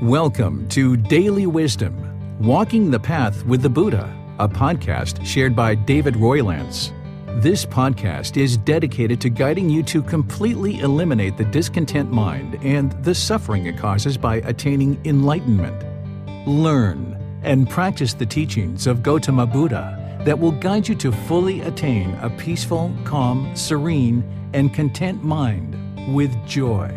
Welcome to Daily Wisdom, Walking the Path with the Buddha, a podcast shared by David Roylance. This podcast is dedicated to guiding you to completely eliminate the discontent mind and the suffering it causes by attaining enlightenment. Learn and practice the teachings of Gotama Buddha that will guide you to fully attain a peaceful, calm, serene, and content mind with joy.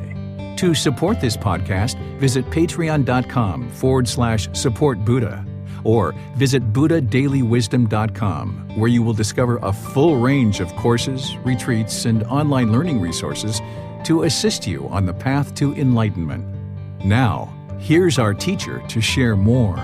To support this podcast, visit patreon.com/support Buddha or visit buddhadailywisdom.com, where you will discover a full range of courses, retreats, and online learning resources to assist you on the path to enlightenment. Now, here's our teacher to share more.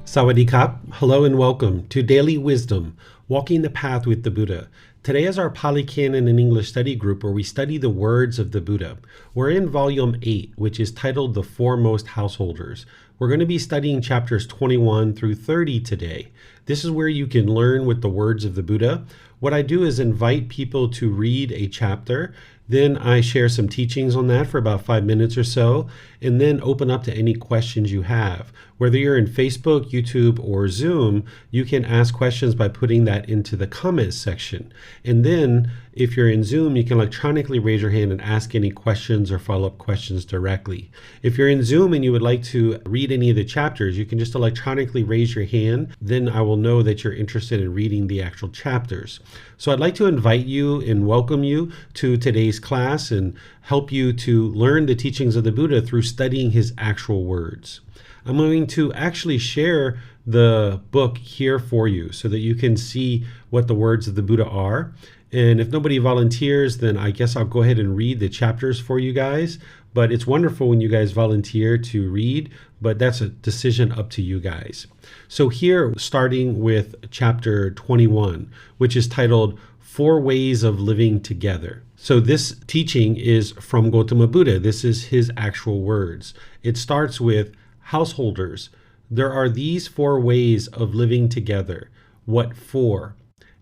Sawadee Kap. Hello and welcome to Daily Wisdom, Walking the Path with the Buddha. Today is our Pali Canon and English study group where we study the words of the Buddha. We're in volume 8, which is titled The Foremost Householders. We're going to be studying chapters 21 through 30 today. This is where you can learn with the words of the Buddha. What I do is invite people to read a chapter. Then I share some teachings on that for about 5 minutes or so, and then open up to any questions you have. Whether you're in Facebook, YouTube, or Zoom, you can ask questions by putting that into the comments section. And then if you're in Zoom, you can electronically raise your hand and ask any questions or follow-up questions directly. If you're in Zoom and you would like to read any of the chapters, you can just electronically raise your hand. Then I will know that you're interested in reading the actual chapters. So I'd like to invite you and welcome you to today's class and help you to learn the teachings of the Buddha through studying his actual words. I'm going to actually share the book here for you so that you can see what the words of the Buddha are. And if nobody volunteers, then I guess I'll go ahead and read the chapters for you guys. But it's wonderful when you guys volunteer to read, but that's a decision up to you guys. So here, starting with chapter 21, which is titled 4 Ways of Living Together. So this teaching is from Gotama Buddha. This is his actual words. It starts with, householders, there are these 4 ways of living together. What for?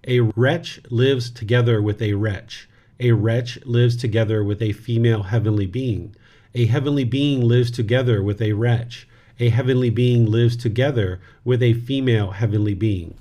A wretch lives together with a wretch. A wretch lives together with a female heavenly being. A heavenly being lives together with a wretch. A heavenly being lives together with a female heavenly being.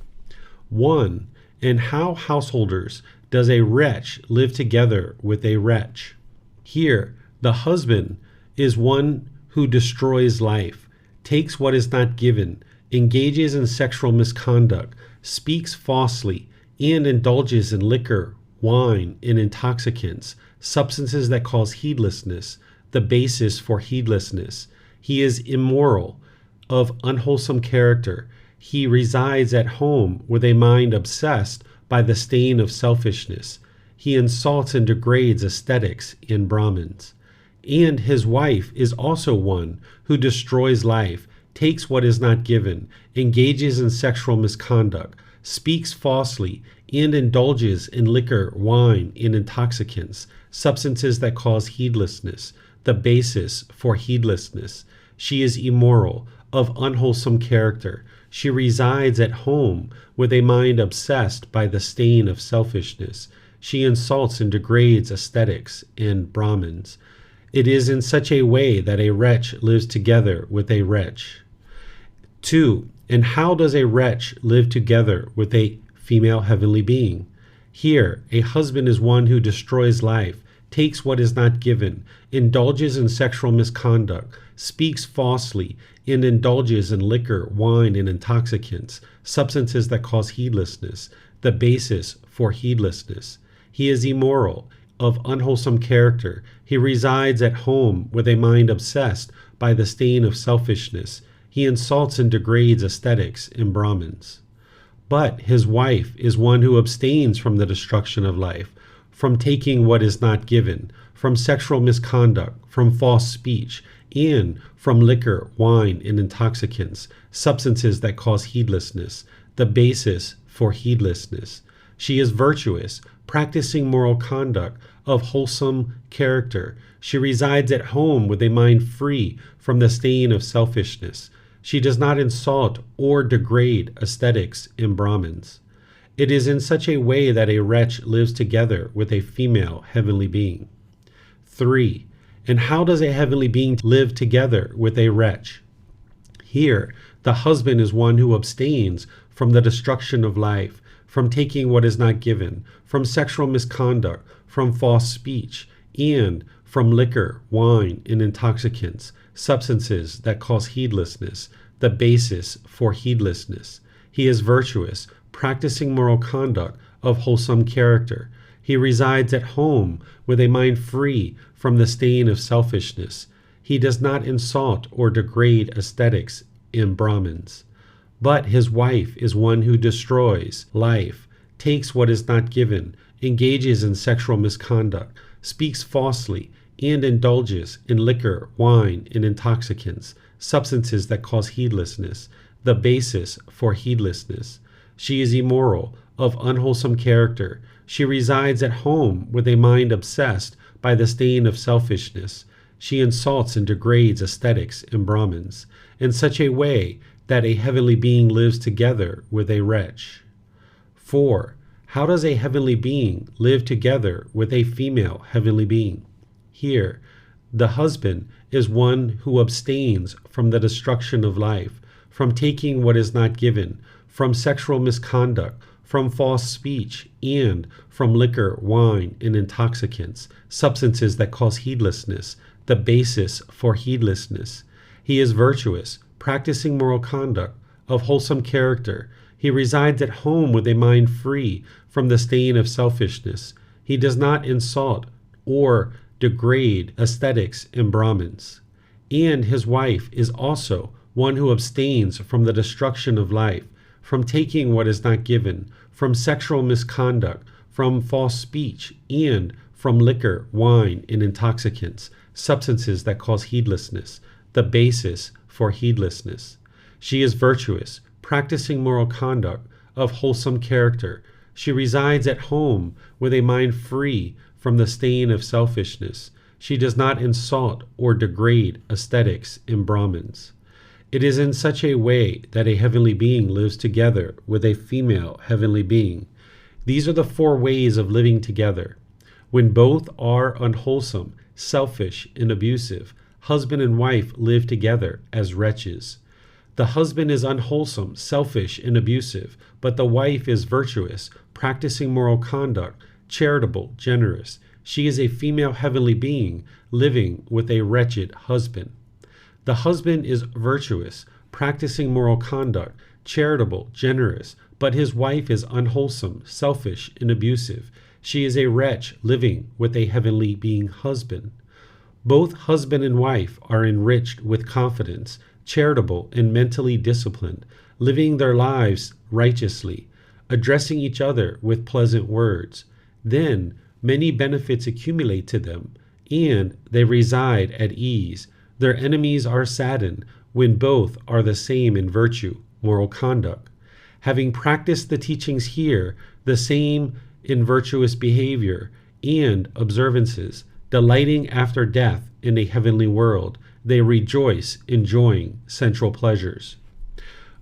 1. And how, householders, does a wretch live together with a wretch? Here, the husband is one who destroys life, takes what is not given, engages in sexual misconduct, speaks falsely, and indulges in liquor, wine, and intoxicants, substances that cause heedlessness, the basis for heedlessness. He is immoral, of unwholesome character. He resides at home with a mind obsessed by the stain of selfishness. He insults and degrades ascetics and Brahmins. And his wife is also one who destroys life, takes what is not given, engages in sexual misconduct, speaks falsely, and indulges in liquor, wine, and intoxicants, substances that cause heedlessness, the basis for heedlessness. She is immoral, of unwholesome character. She resides at home with a mind obsessed by the stain of selfishness. She insults and degrades ascetics and Brahmins. It is in such a way that a wretch lives together with a wretch. 2. And how does a wretch live together with a female heavenly being? Here, a husband is one who destroys life, takes what is not given, indulges in sexual misconduct, speaks falsely, and indulges in liquor, wine, and intoxicants, substances that cause heedlessness, the basis for heedlessness. He is immoral, of unwholesome character. He resides at home with a mind obsessed by the stain of selfishness. He insults and degrades ascetics and Brahmins. But his wife is one who abstains from the destruction of life, from taking what is not given, from sexual misconduct, from false speech, and from liquor, wine, and intoxicants, substances that cause heedlessness, the basis for heedlessness. She is virtuous, practicing moral conduct, of wholesome character. She resides at home with a mind free from the stain of selfishness. She does not insult or degrade ascetics and Brahmins. It is in such a way that a wretch lives together with a female heavenly being. 3. And how does a heavenly being live together with a wretch? Here, the husband is one who abstains from the destruction of life, from taking what is not given, from sexual misconduct, from false speech, and from liquor, wine, and intoxicants, substances that cause heedlessness, the basis for heedlessness. He is virtuous, practicing moral conduct of wholesome character. He resides at home with a mind free from the stain of selfishness. He does not insult or degrade ascetics and Brahmins. But his wife is one who destroys life, takes what is not given, engages in sexual misconduct, speaks falsely, and indulges in liquor, wine, and intoxicants, substances that cause heedlessness, the basis for heedlessness. She is immoral, of unwholesome character. She resides at home with a mind obsessed by the stain of selfishness. She insults and degrades ascetics and Brahmins in such a way that a heavenly being lives together with a wretch. 4. How does a heavenly being live together with a female heavenly being? Here, the husband is one who abstains from the destruction of life, from taking what is not given, from sexual misconduct, from false speech, and from liquor, wine, and intoxicants, substances that cause heedlessness, the basis for heedlessness. He is virtuous, practicing moral conduct of wholesome character. He resides at home with a mind free from the stain of selfishness. He does not insult or degrade ascetics and Brahmins. And his wife is also one who abstains from the destruction of life, from taking what is not given, from sexual misconduct, from false speech, and from liquor, wine, and intoxicants, substances that cause heedlessness, the basis for heedlessness. She is virtuous, practicing moral conduct of wholesome character. She resides at home with a mind free from the stain of selfishness. She does not insult or degrade ascetics and Brahmins. It is in such a way that a heavenly being lives together with a female heavenly being. These are the 4 ways of living together. When both are unwholesome, selfish, and abusive, husband and wife live together as wretches. The husband is unwholesome, selfish, and abusive, but the wife is virtuous, practicing moral conduct, charitable, generous. She is a female heavenly being living with a wretched husband. The husband is virtuous, practicing moral conduct, charitable, generous, but his wife is unwholesome, selfish, and abusive. She is a wretch living with a heavenly being husband. Both husband and wife are enriched with confidence, charitable, and mentally disciplined, living their lives righteously, addressing each other with pleasant words. Then many benefits accumulate to them, and they reside at ease. Their enemies are saddened when both are the same in virtue, moral conduct. Having practiced the teachings here, the same in virtuous behavior and observances, delighting after death in a heavenly world, they rejoice, enjoying sensual pleasures.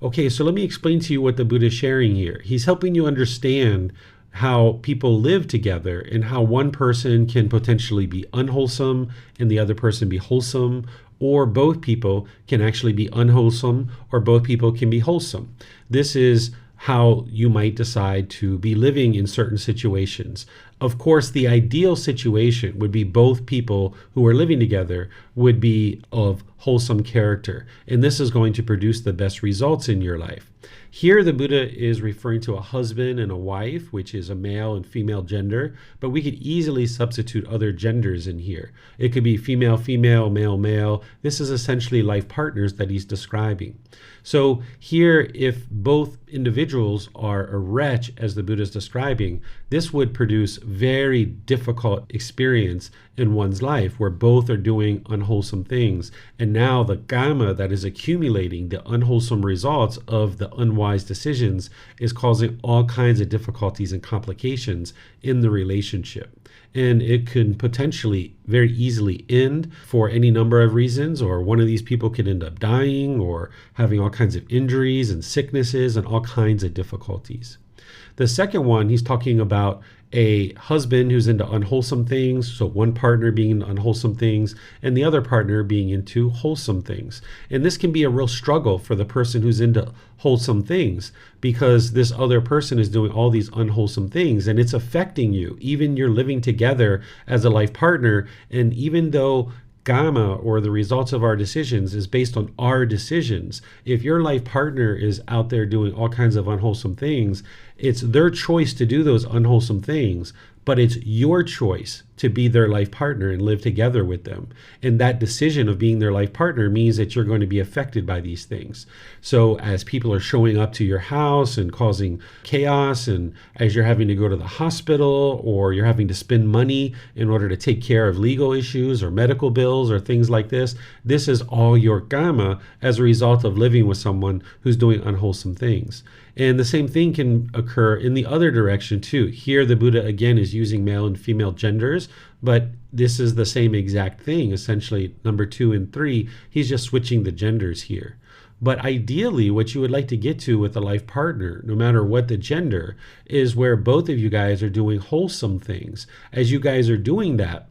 Okay, so let me explain to you what the Buddha is sharing here. He's helping you understand how people live together and how one person can potentially be unwholesome and the other person be wholesome, or both people can actually be unwholesome or both people can be wholesome. This is how you might decide to be living in certain situations. Of course, the ideal situation would be both people who are living together would be of wholesome character, and this is going to produce the best results in your life. Here, the Buddha is referring to a husband and a wife, which is a male and female gender, but we could easily substitute other genders in here. It could be female, female, male, male. This is essentially life partners that he's describing. So here, if both individuals are a wretch, as the Buddha is describing, this would produce very difficult experience in one's life where both are doing unwholesome things. And now the karma that is accumulating, the unwholesome results of the unwise decisions, is causing all kinds of difficulties and complications in the relationship. And it can potentially very easily end for any number of reasons, or one of these people could end up dying or having all kinds of injuries and sicknesses and all kinds of difficulties. The second one, he's talking about a husband who's into unwholesome things, so one partner being into unwholesome things and the other partner being into wholesome things. And this can be a real struggle for the person who's into wholesome things, because this other person is doing all these unwholesome things and it's affecting you. Even you're living together as a life partner, and even though Gama, or the results of our decisions, is based on our decisions. If your life partner is out there doing all kinds of unwholesome things, it's their choice to do those unwholesome things, but it's your choice to be their life partner and live together with them. And that decision of being their life partner means that you're going to be affected by these things. So as people are showing up to your house and causing chaos, and as you're having to go to the hospital, or you're having to spend money in order to take care of legal issues or medical bills or things like this is all your Gama as a result of living with someone who's doing unwholesome things. And the same thing can occur in the other direction too. Here the Buddha again is using male and female genders, but this is the same exact thing. Essentially, number 2 and 3, he's just switching the genders here. But ideally, what you would like to get to with a life partner, no matter what the gender, is where both of you guys are doing wholesome things. As you guys are doing that,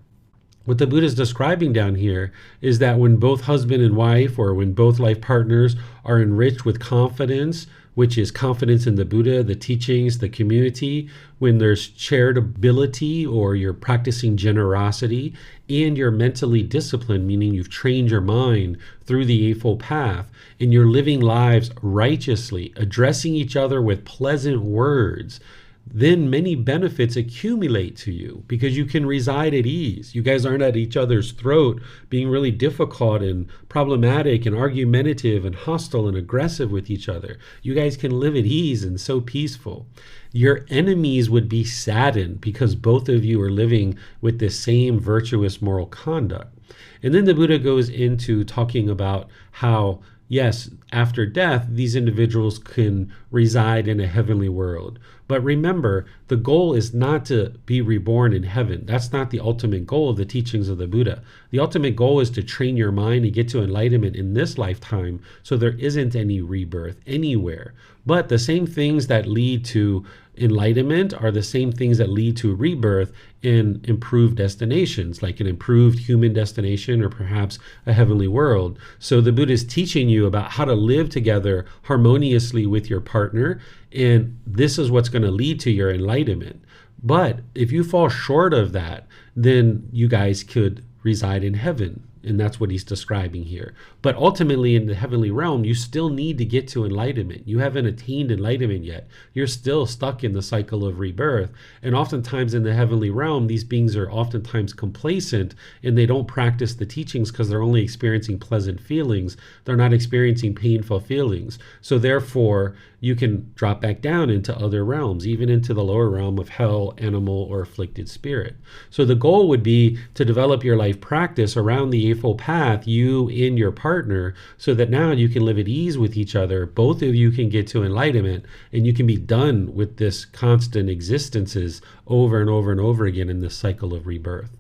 what the Buddha is describing down here is that when both husband and wife, or when both life partners are enriched with confidence, which is confidence in the Buddha, the teachings, the community, when there's charitability, or you're practicing generosity, and you're mentally disciplined, meaning you've trained your mind through the Eightfold Path, and you're living lives righteously, addressing each other with pleasant words, then many benefits accumulate to you, because you can reside at ease. You guys aren't at each other's throat being really difficult and problematic and argumentative and hostile and aggressive with each other. You guys can live at ease and so peaceful. Your enemies would be saddened because both of you are living with this same virtuous moral conduct. And then the Buddha goes into talking about how, yes, after death, these individuals can reside in a heavenly world. But remember, the goal is not to be reborn in heaven. That's not the ultimate goal of the teachings of the Buddha. The ultimate goal is to train your mind and get to enlightenment in this lifetime, so there isn't any rebirth anywhere. But the same things that lead to enlightenment are the same things that lead to rebirth in improved destinations, like an improved human destination or perhaps a heavenly world. So the Buddha is teaching you about how to live together harmoniously with your partner, and this is what's going to lead to your enlightenment. But if you fall short of that, then you guys could reside in heaven. And that's what he's describing here. But ultimately, in the heavenly realm, you still need to get to enlightenment. You haven't attained enlightenment yet. You're still stuck in the cycle of rebirth. And oftentimes in the heavenly realm, these beings are oftentimes complacent, and they don't practice the teachings because they're only experiencing pleasant feelings. They're not experiencing painful feelings. So therefore, you can drop back down into other realms, even into the lower realm of hell, animal, or afflicted spirit. So the goal would be to develop your life practice around the Eightfold Path, you and your partner, so that now you can live at ease with each other. Both of you can get to enlightenment, and you can be done with this constant existences over and over and over again in this cycle of rebirth.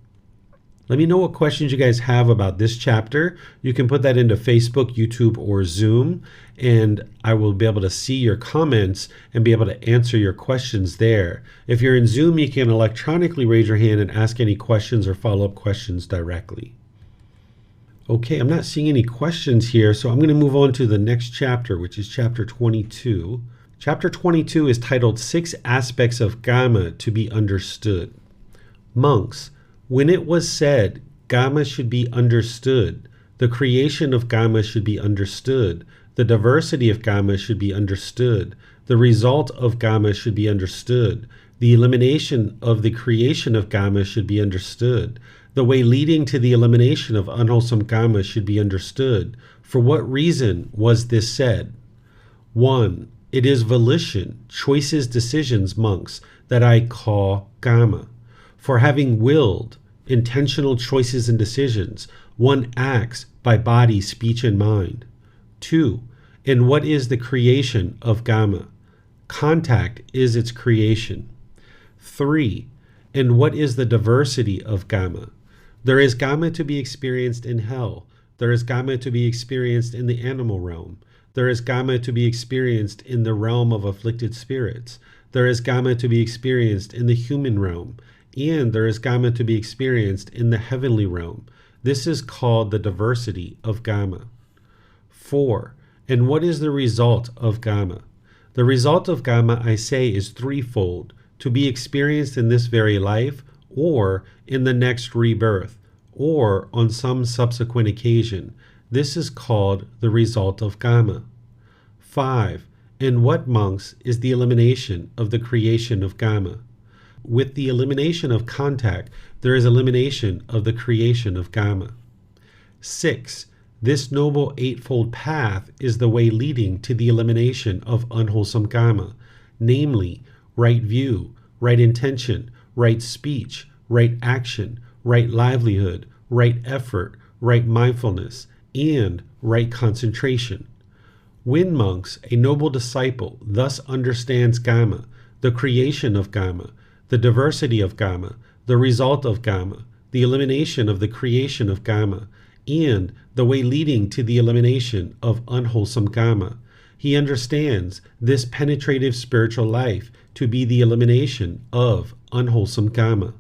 Let me know what questions you guys have about this chapter. You can put that into Facebook, YouTube, or Zoom, and I will be able to see your comments and be able to answer your questions there. If you're in Zoom, you can electronically raise your hand and ask any questions or follow-up questions directly. Okay, I'm not seeing any questions here, so I'm going to move on to the next chapter, which is chapter 22. Chapter 22 is titled 6 Aspects of Gama to be Understood. Monks, when it was said, Gama should be understood, the creation of Gama should be understood, the diversity of Gama should be understood, the result of Gama should be understood, the elimination of the creation of Gama should be understood, the way leading to the elimination of unwholesome Gama should be understood. For what reason was this said? 1. It is volition, choices, decisions, monks, that I call Gama. For having willed, intentional choices and decisions, one acts by body, speech, and mind. 2. And what is the creation of Gama? Contact is its creation. 3. And what is the diversity of Gama? There is Gama to be experienced in hell. There is Gama to be experienced in the animal realm. There is Gama to be experienced in the realm of afflicted spirits. there is Gama to be experienced in the human realm, and there is Gama to be experienced in the heavenly realm. This is called the diversity of Gama. 4. And what is the result of Gama? The result of Gama, I say, is threefold: to be experienced in this very life, or in the next rebirth, or on some subsequent occasion. This is called the result of Gama. 5. And what, monks, is the elimination of the creation of Gama? With the elimination of contact, there is elimination of the creation of Gama. 6. This noble eightfold path is the way leading to the elimination of unwholesome Gama, namely, right view, right intention, right speech, right action, right livelihood, right effort, right mindfulness, and right concentration. When, monks, a noble disciple thus understands Gama, the creation of Gama, the diversity of Gama, the result of Gama, the elimination of the creation of Gama, and the way leading to the elimination of unwholesome Gama, he understands this penetrative spiritual life to be the elimination of unwholesome Gama.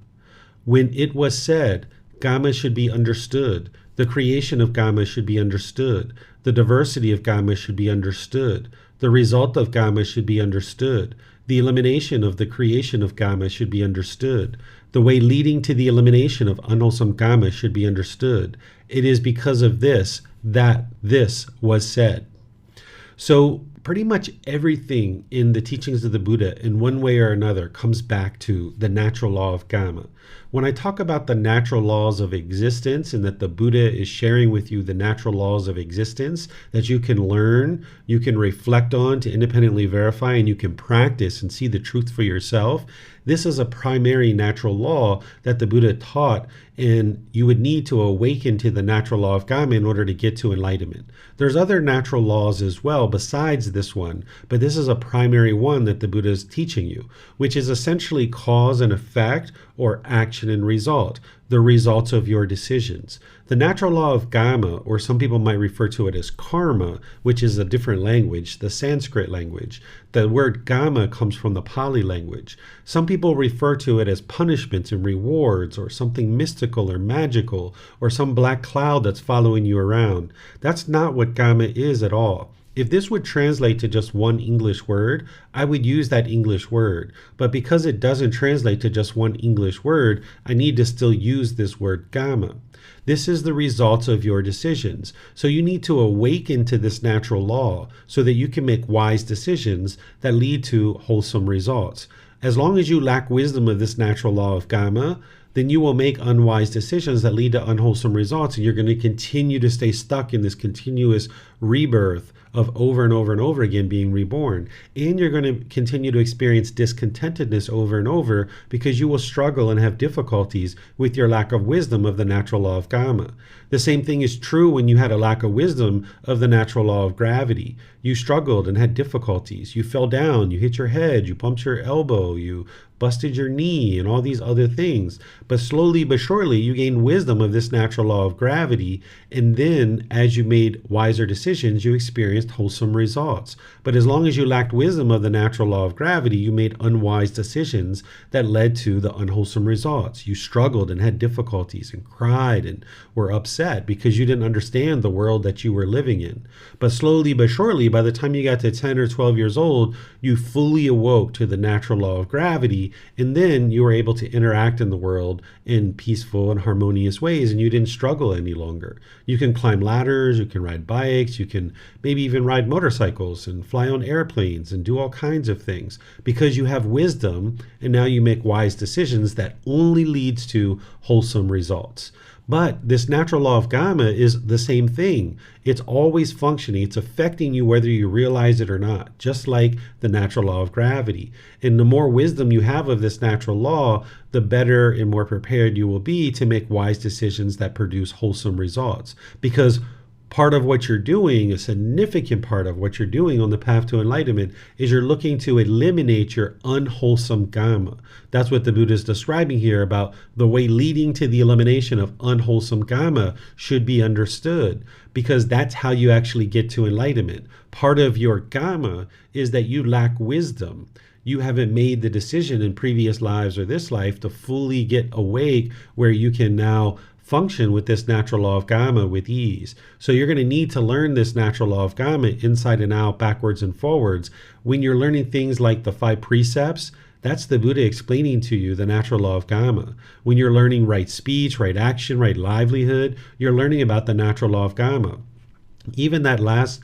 When it was said, Gama should be understood, the creation of Gama should be understood, the diversity of Gama should be understood, the result of Gama should be understood, the elimination of the creation of Gama should be understood, the way leading to the elimination of unwholesome Gama should be understood. It is because of this that this was said. So pretty much everything in the teachings of the Buddha in one way or another comes back to the natural law of Gama. When I talk about the natural laws of existence and that the Buddha is sharing with you the natural laws of existence that you can learn, you can reflect on to independently verify, and you can practice and see the truth for yourself, this is a primary natural law that the Buddha taught, and you would need to awaken to the natural law of Gama in order to get to enlightenment. There's other natural laws as well besides this one, but this is a primary one that the Buddha is teaching you, which is essentially cause and effect, or action and result, the results of your decisions. The natural law of Gama, or some people might refer to it as karma, which is a different language, the Sanskrit language. The word Gama comes from the Pali language. Some people refer to it as punishments and rewards, or something mystical or magical, or some black cloud that's following you around. That's not what Gama is at all. If this would translate to just one English word, I would use that English word. But because it doesn't translate to just one English word, I need to still use this word Gama. This is the result of your decisions. So you need to awaken to this natural law so that you can make wise decisions that lead to wholesome results. As long as you lack wisdom of this natural law of Gama, then you will make unwise decisions that lead to unwholesome results, and you're going to continue to stay stuck in this continuous rebirth of over and over and over again being reborn. And you're going to continue to experience discontentedness over and over because you will struggle and have difficulties with your lack of wisdom of the natural law of Gama. The same thing is true when you had a lack of wisdom of the natural law of gravity. You struggled and had difficulties. You fell down, you hit your head, you bumped your elbow, you busted your knee, and all these other things. But slowly but surely, you gained wisdom of this natural law of gravity, and then as you made wiser decisions, you experienced wholesome results. But as long as you lacked wisdom of the natural law of gravity, you made unwise decisions that led to the unwholesome results. You struggled and had difficulties and cried and were upset because you didn't understand the world that you were living in. But slowly but surely, by the time you got to 10 or 12 years old, you fully awoke to the natural law of gravity, and then you were able to interact in the world in peaceful and harmonious ways, and you didn't struggle any longer. You can climb ladders, you can ride bikes, you can maybe even ride motorcycles and fly on airplanes and do all kinds of things because you have wisdom, and now you make wise decisions that only leads to wholesome results. But this natural law of Gama is the same thing. It's always functioning. It's affecting you whether you realize it or not, just like the natural law of gravity. And the more wisdom you have of this natural law, the better and more prepared you will be to make wise decisions that produce wholesome results. Because part of what you're doing, a significant part of what you're doing on the path to enlightenment, is you're looking to eliminate your unwholesome Gama. That's what the Buddha is describing here about the way leading to the elimination of unwholesome Gama should be understood, because that's how you actually get to enlightenment. Part of your Gama is that you lack wisdom. you haven't made the decision in previous lives or this life to fully get awake where you can now function with this natural law of karma with ease. So you're going to need to learn this natural law of karma inside and out, backwards and forwards. When you're learning things like the 5 precepts, that's the Buddha explaining to you the natural law of karma. When you're learning right speech, right action, right livelihood, you're learning about the natural law of karma. Even that last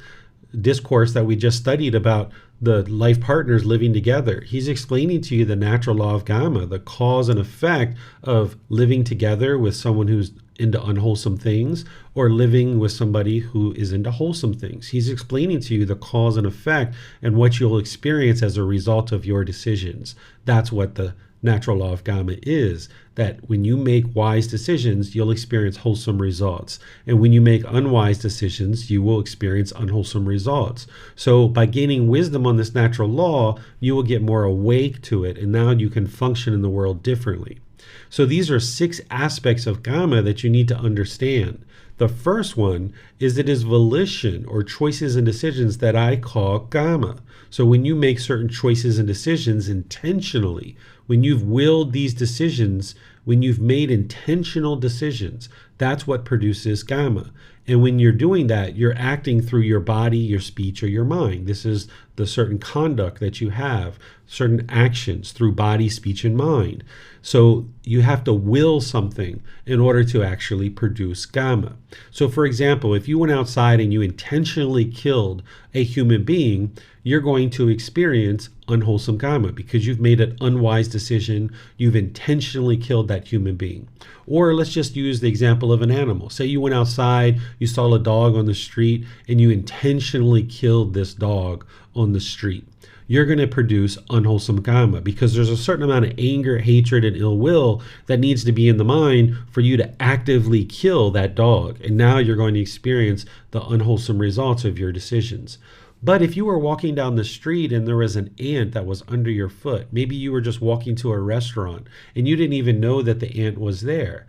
discourse that we just studied about the life partners living together, he's explaining to you the natural law of karma, the cause and effect of living together with someone who's into unwholesome things or living with somebody who is into wholesome things. He's explaining to you the cause and effect and what you'll experience as a result of your decisions. That's what the natural law of karma is, that when you make wise decisions, you'll experience wholesome results. And when you make unwise decisions, you will experience unwholesome results. So by gaining wisdom on this natural law, you will get more awake to it, and now you can function in the world differently. So these are 6 aspects of karma that you need to understand. The first one is that it is volition or choices and decisions that I call karma. So when you make certain choices and decisions intentionally, when you've willed these decisions, when you've made intentional decisions, that's what produces karma. And when you're doing that, you're acting through your body, your speech, or your mind. This is the certain conduct that you have, certain actions through body, speech, and mind. So you have to will something in order to actually produce karma. So for example, if you went outside and you intentionally killed a human being, you're going to experience unwholesome karma because you've made an unwise decision. You've intentionally killed that human being. Or let's just use the example of an animal. Say you went outside, you saw a dog on the street, and you intentionally killed this dog on the street. You're going to produce unwholesome karma because there's a certain amount of anger, hatred, and ill will that needs to be in the mind for you to actively kill that dog. And now you're going to experience the unwholesome results of your decisions. But if you were walking down the street and there was an ant that was under your foot, maybe you were just walking to a restaurant and you didn't even know that the ant was there.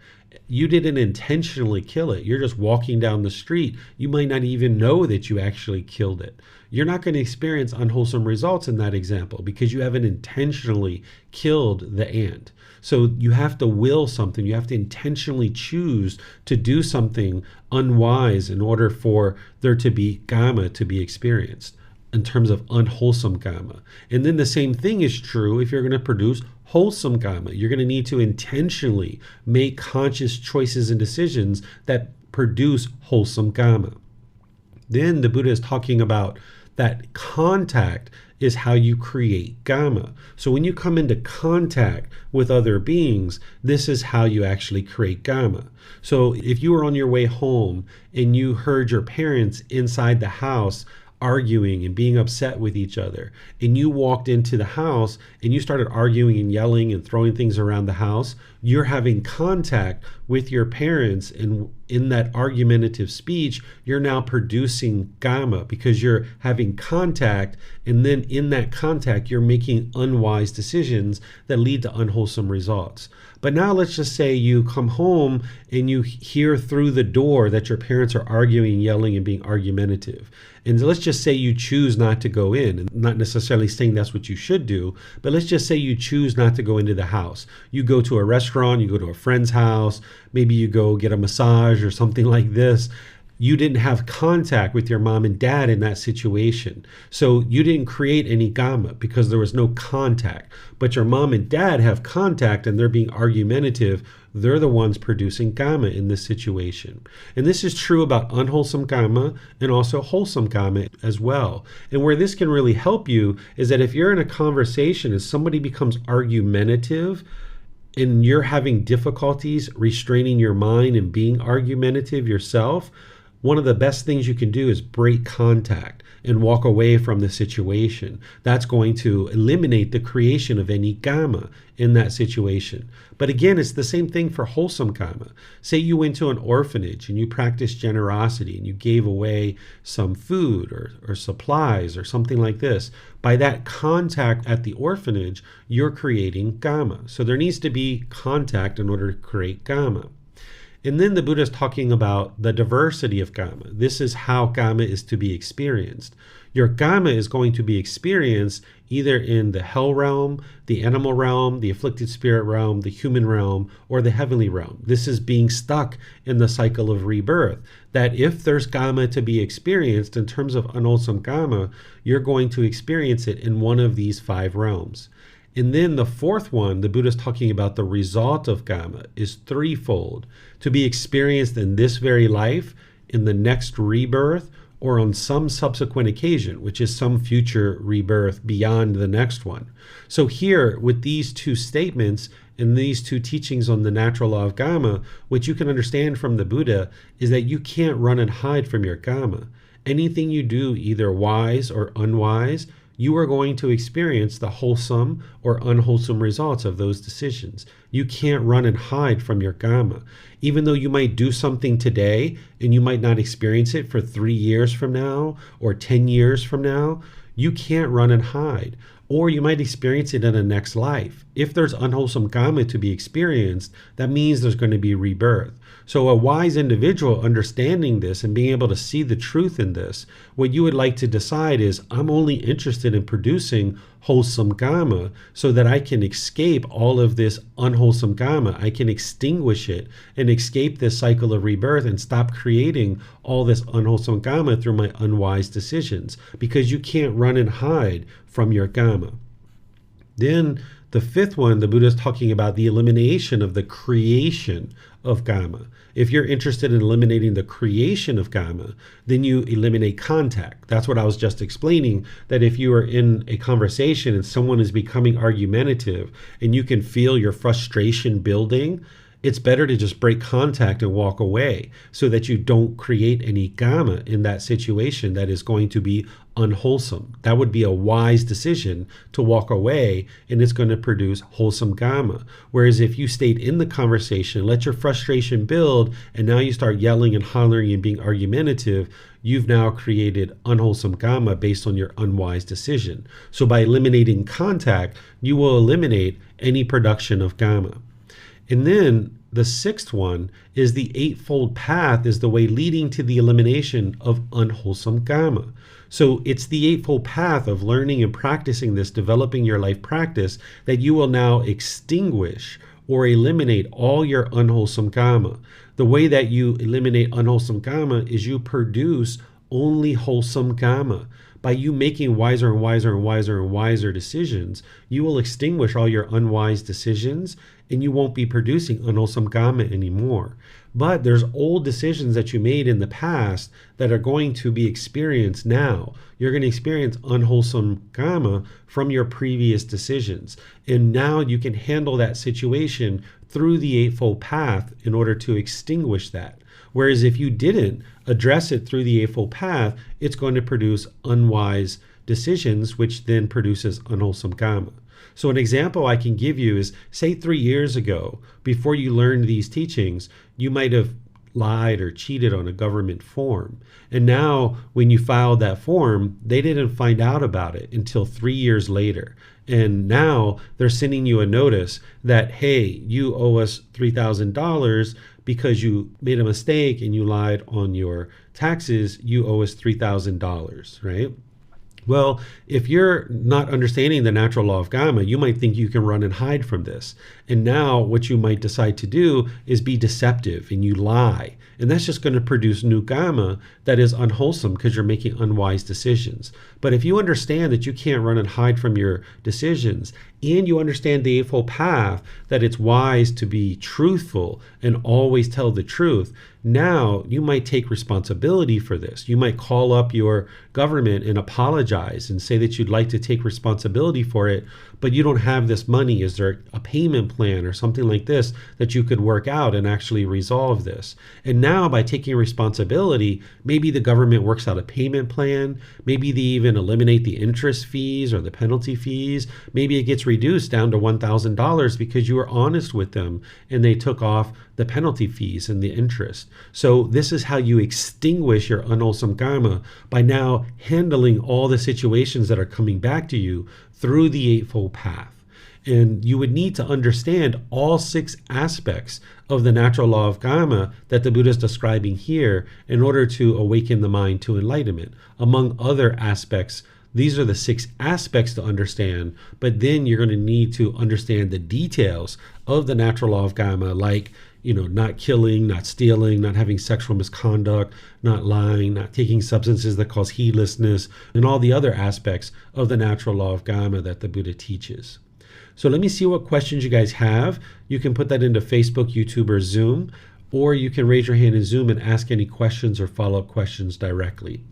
You didn't intentionally kill it. You're just walking down the street. You might not even know that you actually killed it. You're not going to experience unwholesome results in that example because you haven't intentionally killed the ant. So you have to will something. You have to intentionally choose to do something unwise in order for there to be karma to be experienced in terms of unwholesome karma. And then the same thing is true if you're going to produce wholesome karma. You're going to need to intentionally make conscious choices and decisions that produce wholesome karma. Then the Buddha is talking about that contact is how you create karma. So when you come into contact with other beings, this is how you actually create karma. So if you were on your way home and you heard your parents inside the house arguing and being upset with each other, and you walked into the house and you started arguing and yelling and throwing things around the house, you're having contact with your parents, and in that argumentative speech, you're now producing karma because you're having contact, and then in that contact, you're making unwise decisions that lead to unwholesome results. But now let's just say you come home and you hear through the door that your parents are arguing, yelling, and being argumentative. And let's just say you choose not to go in, and not necessarily saying that's what you should do, but let's just say you choose not to go into the house. You go to a restaurant, you go to a friend's house, maybe you go get a massage or something like this. You didn't have contact with your mom and dad in that situation. So you didn't create any karma because there was no contact. But your mom and dad have contact and they're being argumentative. They're the ones producing karma in this situation. And this is true about unwholesome karma and also wholesome karma as well. And where this can really help you is that if you're in a conversation and somebody becomes argumentative, and you're having difficulties restraining your mind and being argumentative yourself, one of the best things you can do is break contact and walk away from the situation. That's going to eliminate the creation of any karma in that situation. But again, it's the same thing for wholesome karma. Say you went to an orphanage and you practiced generosity and you gave away some food or supplies or something like this. By that contact at the orphanage, you're creating karma. So there needs to be contact in order to create karma. And then the Buddha is talking about the diversity of karma. This is how karma is to be experienced. Your karma is going to be experienced either in the hell realm, the animal realm, the afflicted spirit realm, the human realm, or the heavenly realm. This is being stuck in the cycle of rebirth. That if there's karma to be experienced in terms of unwholesome karma, you're going to experience it in one of these 5 realms. And then the 4th one, the Buddha is talking about the result of karma, is threefold: to be experienced in this very life, in the next rebirth, or on some subsequent occasion, which is some future rebirth beyond the next one. So here, with these 2 statements and these 2 teachings on the natural law of karma, what you can understand from the Buddha is that you can't run and hide from your karma. Anything you do, either wise or unwise, you are going to experience the wholesome or unwholesome results of those decisions. You can't run and hide from your karma. Even though you might do something today and you might not experience it for 3 years from now or 10 years from now, you can't run and hide. Or you might experience it in a next life. If there's unwholesome karma to be experienced, that means there's going to be rebirth. So a wise individual understanding this and being able to see the truth in this, what you would like to decide is, I'm only interested in producing wholesome karma so that I can escape all of this unwholesome karma. I can extinguish it and escape this cycle of rebirth and stop creating all this unwholesome karma through my unwise decisions, because you can't run and hide from your karma. Then the 5th one, the Buddha is talking about the elimination of the creation of karma. If you're interested in eliminating the creation of karma, then you eliminate contact. That's what I was just explaining, that if you are in a conversation and someone is becoming argumentative and you can feel your frustration building, it's better to just break contact and walk away so that you don't create any karma in that situation that is going to be unwholesome. That would be a wise decision, to walk away, and it's going to produce wholesome karma. Whereas if you stayed in the conversation, let your frustration build, and now you start yelling and hollering and being argumentative, you've now created unwholesome karma based on your unwise decision. So by eliminating contact, you will eliminate any production of karma. And then the 6th one is the Eightfold Path is the way leading to the elimination of unwholesome karma. So it's the Eightfold Path of learning and practicing this, developing your life practice, that you will now extinguish or eliminate all your unwholesome karma. The way that you eliminate unwholesome karma is you produce only wholesome karma. By you making wiser and wiser and wiser and wiser decisions, you will extinguish all your unwise decisions and you won't be producing unwholesome karma anymore. But there's old decisions that you made in the past that are going to be experienced now. You're going to experience unwholesome karma from your previous decisions. And now you can handle that situation through the Eightfold Path in order to extinguish that. Whereas if you didn't address it through the Eightfold Path, it's going to produce unwise decisions, which then produces unwholesome karma. So an example I can give you is, say 3 years ago, before you learned these teachings, you might have lied or cheated on a government form. And now when you filed that form, they didn't find out about it until 3 years later. And now they're sending you a notice that, hey, you owe us $3,000 because you made a mistake and you lied on your taxes. You owe us $3,000, right? Well, if you're not understanding the natural law of karma, you might think you can run and hide from this. And now what you might decide to do is be deceptive and you lie. And that's just going to produce new karma that is unwholesome because you're making unwise decisions. But if you understand that you can't run and hide from your decisions, and you understand the Eightfold Path, that it's wise to be truthful and always tell the truth, now you might take responsibility for this. You might call up your government and apologize and say that you'd like to take responsibility for it, but you don't have this money. Is there a payment plan or something like this that you could work out and actually resolve this? And now by taking responsibility, maybe the government works out a payment plan. Maybe they even eliminate the interest fees or the penalty fees. Maybe it gets reduced down to $1,000 because you were honest with them and they took off the penalty fees and the interest. So this is how you extinguish your unwholesome karma, by now handling all the situations that are coming back to you through the Eightfold Path. And you would need to understand all 6 aspects of the natural law of karma that the Buddha is describing here in order to awaken the mind to enlightenment. Among other aspects, these are the 6 aspects to understand, but then you're going to need to understand the details of the natural law of karma, like, not killing, not stealing, not having sexual misconduct, not lying, not taking substances that cause heedlessness, and all the other aspects of the natural law of karma that the Buddha teaches. So let me see what questions you guys have. You can put that into Facebook, YouTube, or Zoom, or you can raise your hand in Zoom and ask any questions or follow-up questions directly.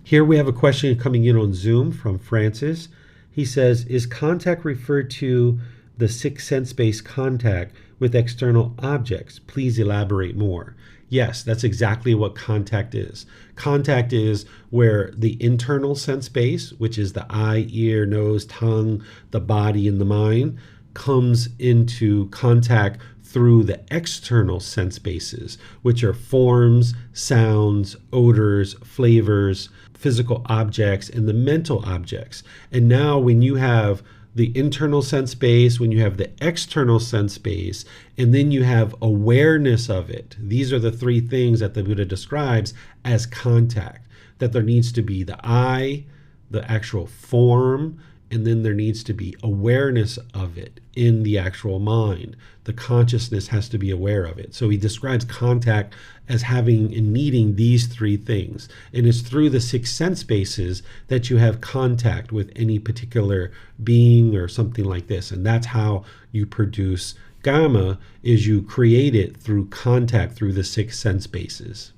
Here we have a question coming in on Zoom from Francis. He says, is contact referred to the 6 sense-based contact with external objects? Please elaborate more. Yes, that's exactly what contact is. Contact is where the internal sense base, which is the eye, ear, nose, tongue, the body, and the mind, comes into contact through the external sense bases, which are forms, sounds, odors, flavors, physical objects, and the mental objects. And now when you have the internal sense base, when you have the external sense base, and then you have awareness of it. These are the 3 things that the Buddha describes as contact, that there needs to be the eye, the actual form, and then there needs to be awareness of it in the actual mind. The consciousness has to be aware of it. So he describes contact as having and needing these 3 things. And it's through the 6 sense bases that you have contact with any particular being or something like this. And that's how you produce karma, is you create it through contact through the 6 sense bases.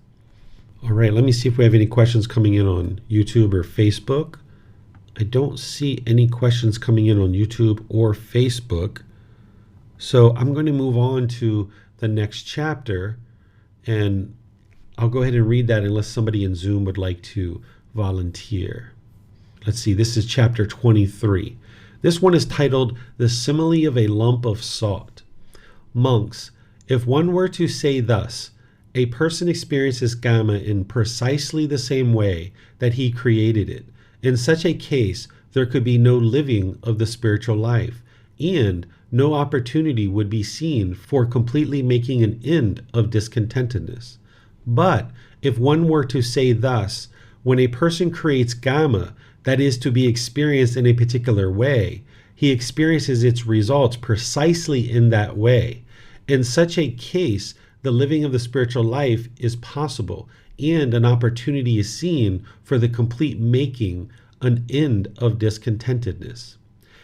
All right, let me see if we have any questions coming in on YouTube or Facebook. I don't see any questions coming in on YouTube or Facebook. So I'm going to move on to the next chapter, and I'll go ahead and read that unless somebody in Zoom would like to volunteer. Let's see, this is chapter 23. This one is titled, The Simile of a Lump of Salt. Monks, if one were to say thus, a person experiences karma in precisely the same way that he created it. In such a case, there could be no living of the spiritual life, and no opportunity would be seen for completely making an end of discontentedness. But if one were to say thus, when a person creates karma that is to be experienced in a particular way, he experiences its results precisely in that way. In such a case, the living of the spiritual life is possible, and an opportunity is seen for the complete making an end of discontentedness.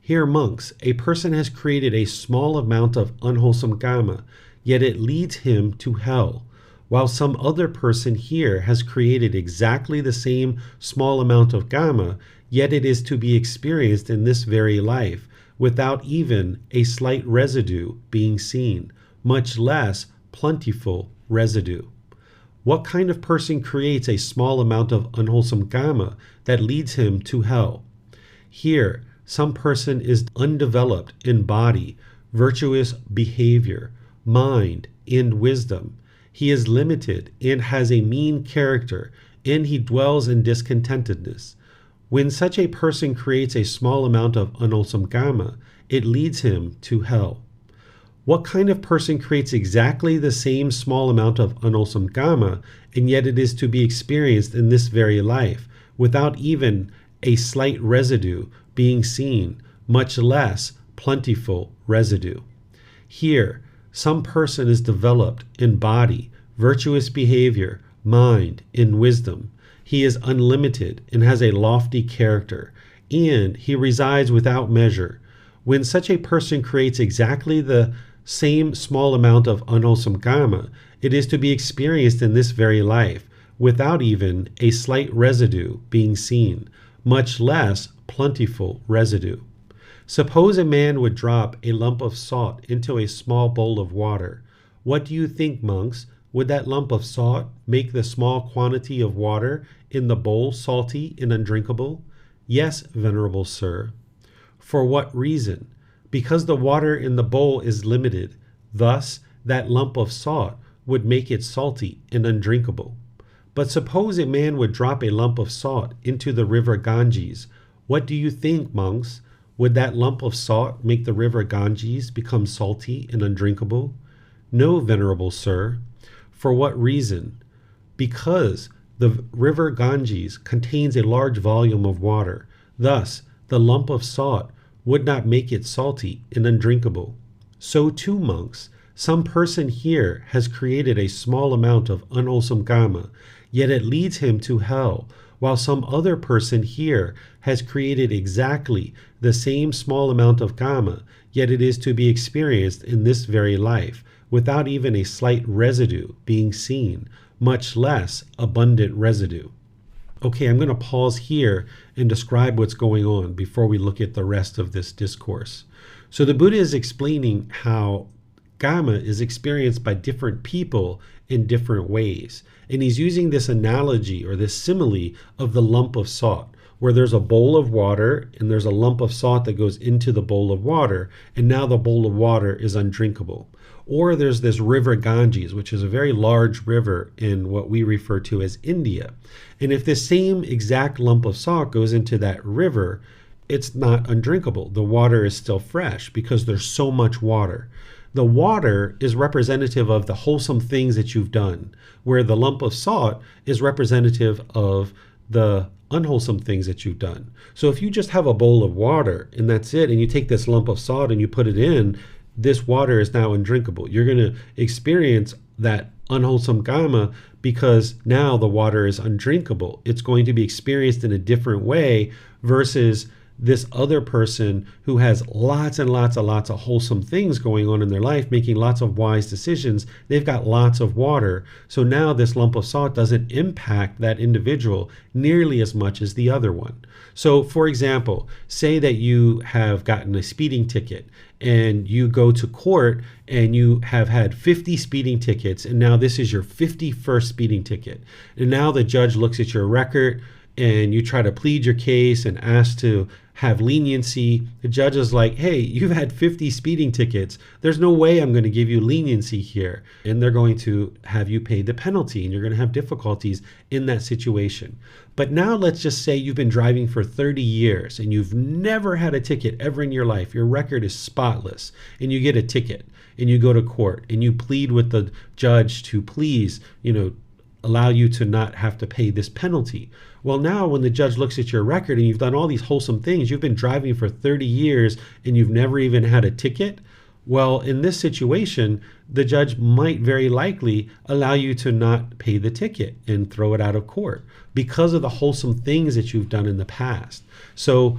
Here, monks, a person has created a small amount of unwholesome karma, yet it leads him to hell, while some other person here has created exactly the same small amount of karma, yet it is to be experienced in this very life, without even a slight residue being seen, much less plentiful residue. What kind of person creates a small amount of unwholesome karma that leads him to hell? Here, some person is undeveloped in body, virtuous behavior, mind, and wisdom. He is limited and has a mean character, and he dwells in discontentedness. When such a person creates a small amount of unwholesome karma, it leads him to hell. What kind of person creates exactly the same small amount of unwholesome karma, and yet it is to be experienced in this very life, without even a slight residue being seen, much less plentiful residue? Here, some person is developed in body, virtuous behavior, mind, and wisdom. He is unlimited and has a lofty character, and he resides without measure. When such a person creates exactly the same small amount of unwholesome karma, it is to be experienced in this very life, without even a slight residue being seen, much less plentiful residue. Suppose a man would drop a lump of salt into a small bowl of water. What do you think, monks? Would that lump of salt make the small quantity of water in the bowl salty and undrinkable? Yes, venerable sir. For what reason? Because the water in the bowl is limited. Thus, that lump of salt would make it salty and undrinkable. But suppose a man would drop a lump of salt into the river Ganges. What do you think, monks? would that lump of salt make the river Ganges become salty and undrinkable? No, venerable sir. For what reason? Because the river Ganges contains a large volume of water. Thus, the lump of salt would not make it salty and undrinkable. So too, monks, some person here has created a small amount of unwholesome karma, yet it leads him to hell, while some other person here has created exactly the same small amount of karma, yet it is to be experienced in this very life, without even a slight residue being seen, much less abundant residue. Okay, I'm going to pause here and describe what's going on before we look at the rest of this discourse. So the Buddha is explaining how karma is experienced by different people in different ways. And he's using this analogy or this simile of the lump of salt, where there's a bowl of water and there's a lump of salt that goes into the bowl of water, and now the bowl of water is undrinkable. Or there's this river Ganges, which is a very large river in what we refer to as India. And if this same exact lump of salt goes into that river, it's not undrinkable. The water is still fresh because there's so much water. The water is representative of the wholesome things that you've done, where the lump of salt is representative of the unwholesome things that you've done. So if you just have a bowl of water and that's it, and you take this lump of salt and you put it in, this water is now undrinkable. You're going to experience that unwholesome karma because now the water is undrinkable. It's going to be experienced in a different way versus this other person who has lots and lots of wholesome things going on in their life, making lots of wise decisions. They've got lots of water. So now this lump of salt doesn't impact that individual nearly as much as the other one. So for example, say that you have gotten a speeding ticket and you go to court and you have had 50 speeding tickets, and now this is your 51st speeding ticket. And now the judge looks at your record and you try to plead your case and ask to have leniency. The judge is like, hey, you've had 50 speeding tickets. There's no way I'm going to give you leniency here. And they're going to have you pay the penalty, and you're going to have difficulties in that situation. But now let's just say you've been driving for 30 years and you've never had a ticket ever in your life. Your record is spotless, and you get a ticket and you go to court and you plead with the judge to please, allow you to not have to pay this penalty. Well, now when the judge looks at your record and you've done all these wholesome things, you've been driving for 30 years and you've never even had a ticket. Well, in this situation, the judge might very likely allow you to not pay the ticket and throw it out of court because of the wholesome things that you've done in the past. So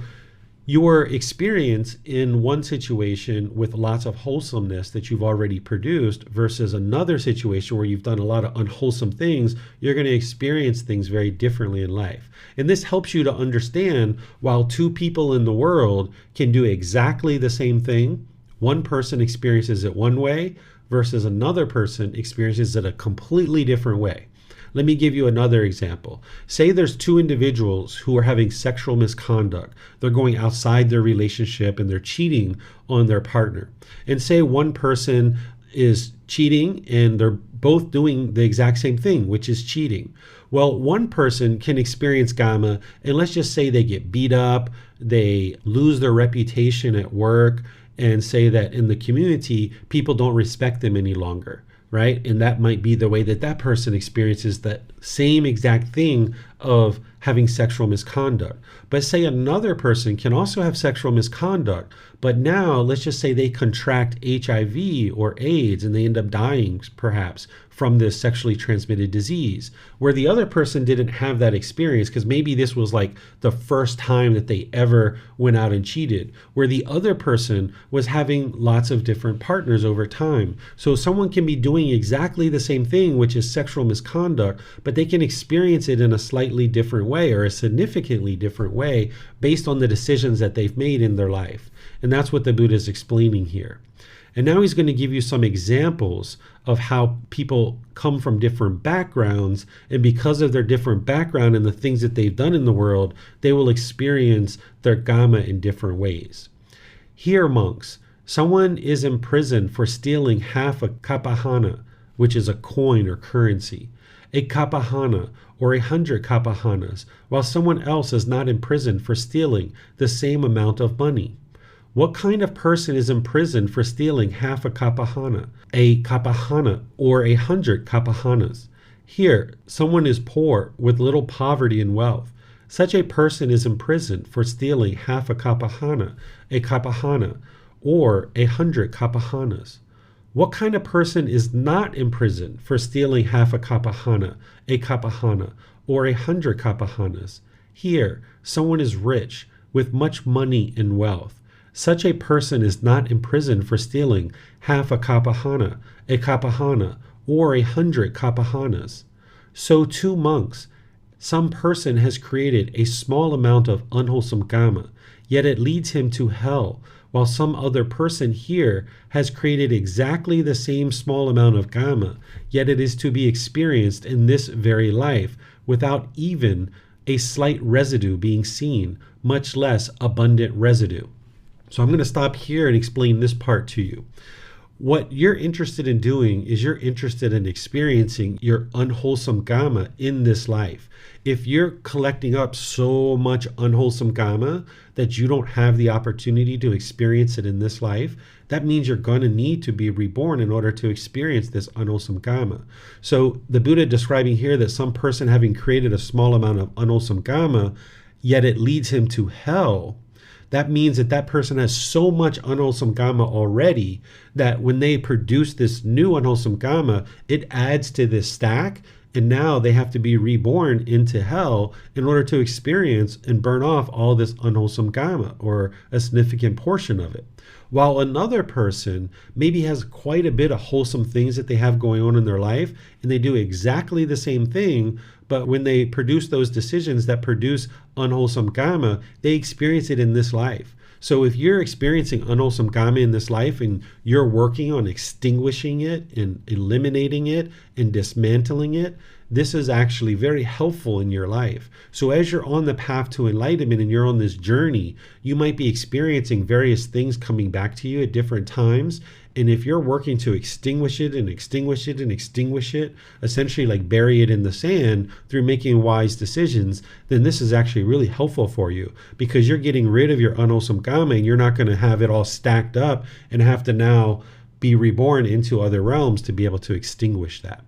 your experience in one situation with lots of wholesomeness that you've already produced versus another situation where you've done a lot of unwholesome things, you're going to experience things very differently in life. And this helps you to understand, while two people in the world can do exactly the same thing, one person experiences it one way versus another person experiences it a completely different way. Let me give you another example. Say there's two individuals who are having sexual misconduct. They're going outside their relationship and they're cheating on their partner. And say one person is cheating and they're both doing the exact same thing, which is cheating. Well, one person can experience karma, and let's just say they get beat up, they lose their reputation at work, and say that in the community, people don't respect them any longer. Right? And that might be the way that that person experiences that same exact thing of having sexual misconduct. But say another person can also have sexual misconduct, but now let's just say they contract HIV or AIDS and they end up dying perhaps from this sexually transmitted disease, where the other person didn't have that experience because maybe this was like the first time that they ever went out and cheated, where the other person was having lots of different partners over time. So someone can be doing exactly the same thing, which is sexual misconduct, but they can experience it in a slightly different way or a significantly different way based on the decisions that they've made in their life. And that's what the Buddha is explaining here. And now he's going to give you some examples of how people come from different backgrounds, and because of their different background and the things that they've done in the world, they will experience their karma in different ways. Here, monks, someone is imprisoned for stealing half a kapahana, which is a coin or currency, a kapahana or 100 kapahanas, while someone else is not imprisoned for stealing the same amount of money. What kind of person is imprisoned for stealing half a kapahana, or 100 kapahanas? Here, someone is poor with little poverty and wealth. Such a person is imprisoned for stealing half a kapahana, or 100 kapahanas. What kind of person is not imprisoned for stealing half a kapahana, or 100 kapahanas? Here, someone is rich with much money and wealth. Such a person is not imprisoned for stealing half a kapahana, or 100 kapahanas. So too monks, some person has created a small amount of unwholesome kama, yet it leads him to hell, while some other person here has created exactly the same small amount of kama, yet it is to be experienced in this very life without even a slight residue being seen, much less abundant residue. So I'm going to stop here and explain this part to you. What you're interested in doing is you're interested in experiencing your unwholesome kama in this life. If you're collecting up so much unwholesome kama that you don't have the opportunity to experience it in this life, that means you're going to need to be reborn in order to experience this unwholesome kama. So the Buddha describing here that some person having created a small amount of unwholesome kama, yet it leads him to hell, that means that that person has so much unwholesome kama already that when they produce this new unwholesome kama, it adds to this stack, and now they have to be reborn into hell in order to experience and burn off all this unwholesome kama, or a significant portion of it. While another person maybe has quite a bit of wholesome things that they have going on in their life, and they do exactly the same thing, but when they produce those decisions that produce unwholesome kama, they experience it in this life. So if you're experiencing unwholesome kama in this life and you're working on extinguishing it and eliminating it and dismantling it, this is actually very helpful in your life. So as you're on the path to enlightenment and you're on this journey, you might be experiencing various things coming back to you at different times. And if you're working to extinguish it and extinguish it and extinguish it, essentially like bury it in the sand through making wise decisions, then this is actually really helpful for you, because you're getting rid of your unwholesome kama and you're not going to have it all stacked up and have to now be reborn into other realms to be able to extinguish that.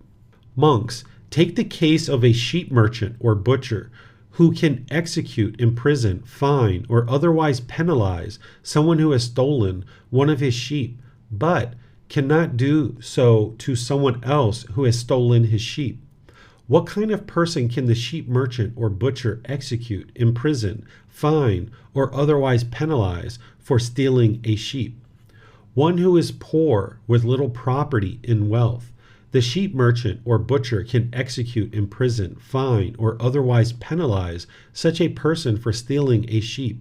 Monks, take the case of a sheep merchant or butcher who can execute, imprison, fine, or otherwise penalize someone who has stolen one of his sheep, but cannot do so to someone else who has stolen his sheep. What kind of person can the sheep merchant or butcher execute, imprison, fine, or otherwise penalize for stealing a sheep? One who is poor with little property and wealth. The sheep merchant or butcher can execute, imprison, fine, or otherwise penalize such a person for stealing a sheep.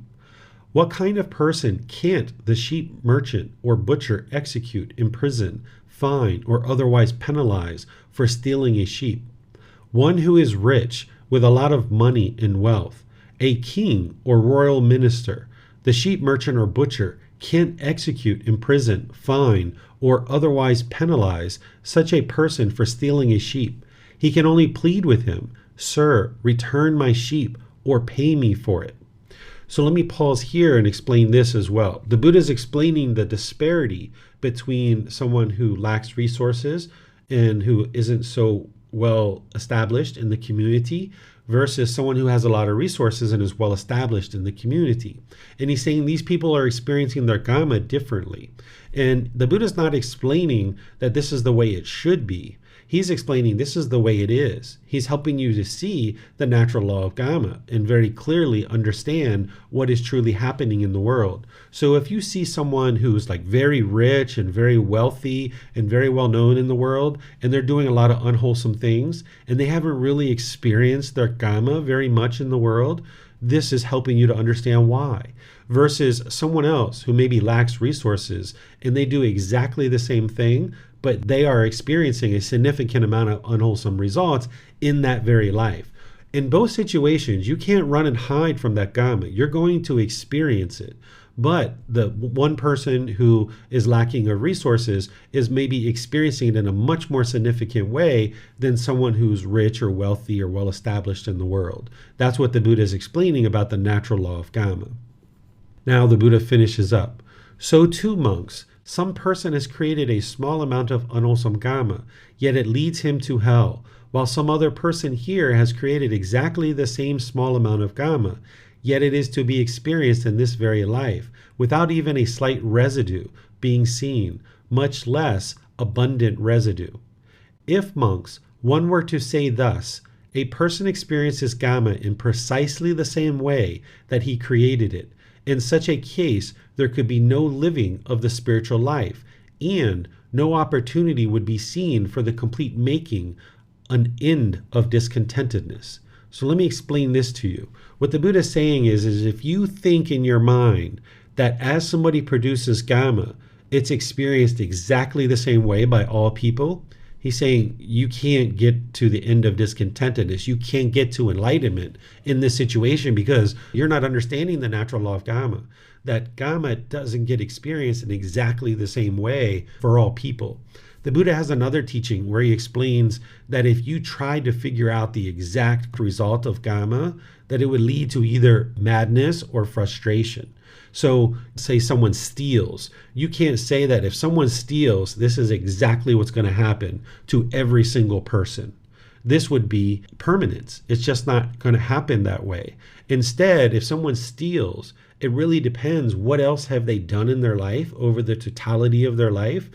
What kind of person can't the sheep merchant or butcher execute, imprison, fine, or otherwise penalize for stealing a sheep? One who is rich with a lot of money and wealth, a king or royal minister. The sheep merchant or butcher can't execute, imprison, fine, or otherwise penalize such a person for stealing a sheep. He can only plead with him, "Sir, return my sheep or pay me for it." So let me pause here and explain this as well. The Buddha is explaining the disparity between someone who lacks resources and who isn't so well established in the community versus someone who has a lot of resources and is well established in the community. And he's saying these people are experiencing their karma differently. And the Buddha's not explaining that this is the way it should be. He's explaining this is the way it is. He's helping you to see the natural law of karma and very clearly understand what is truly happening in the world. So if you see someone who's like very rich and very wealthy and very well known in the world, and they're doing a lot of unwholesome things, and they haven't really experienced their karma very much in the world, this is helping you to understand why. Versus someone else who maybe lacks resources and they do exactly the same thing, but they are experiencing a significant amount of unwholesome results in that very life. In both situations, you can't run and hide from that karma. You're going to experience it. But the one person who is lacking of resources is maybe experiencing it in a much more significant way than someone who's rich or wealthy or well established in the world. That's what the Buddha is explaining about the natural law of karma. Now the Buddha finishes up. So too, monks, some person has created a small amount of unwholesome karma, yet it leads him to hell, while some other person here has created exactly the same small amount of karma, yet it is to be experienced in this very life, without even a slight residue being seen, much less abundant residue. If, monks, one were to say thus, a person experiences karma in precisely the same way that he created it, in such a case there could be no living of the spiritual life, and no opportunity would be seen for the complete making an end of discontentedness. So let me explain this to you. What the Buddha is saying is if you think in your mind that as somebody produces karma, it's experienced exactly the same way by all people, he's saying you can't get to the end of discontentedness. You can't get to enlightenment in this situation because you're not understanding the natural law of karma. That karma doesn't get experienced in exactly the same way for all people. The Buddha has another teaching where he explains that if you tried to figure out the exact result of karma, that it would lead to either madness or frustration. So say someone steals. You can't say that if someone steals, this is exactly what's going to happen to every single person. This would be permanence. It's just not going to happen that way. Instead, if someone steals, it really depends what else have they done in their life over the totality of their life.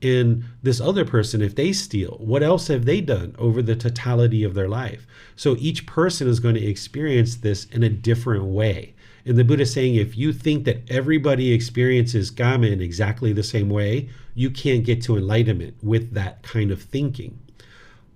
And this other person, if they steal, what else have they done over the totality of their life? So each person is going to experience this in a different way. And the Buddha is saying, if you think that everybody experiences karma in exactly the same way, you can't get to enlightenment with that kind of thinking.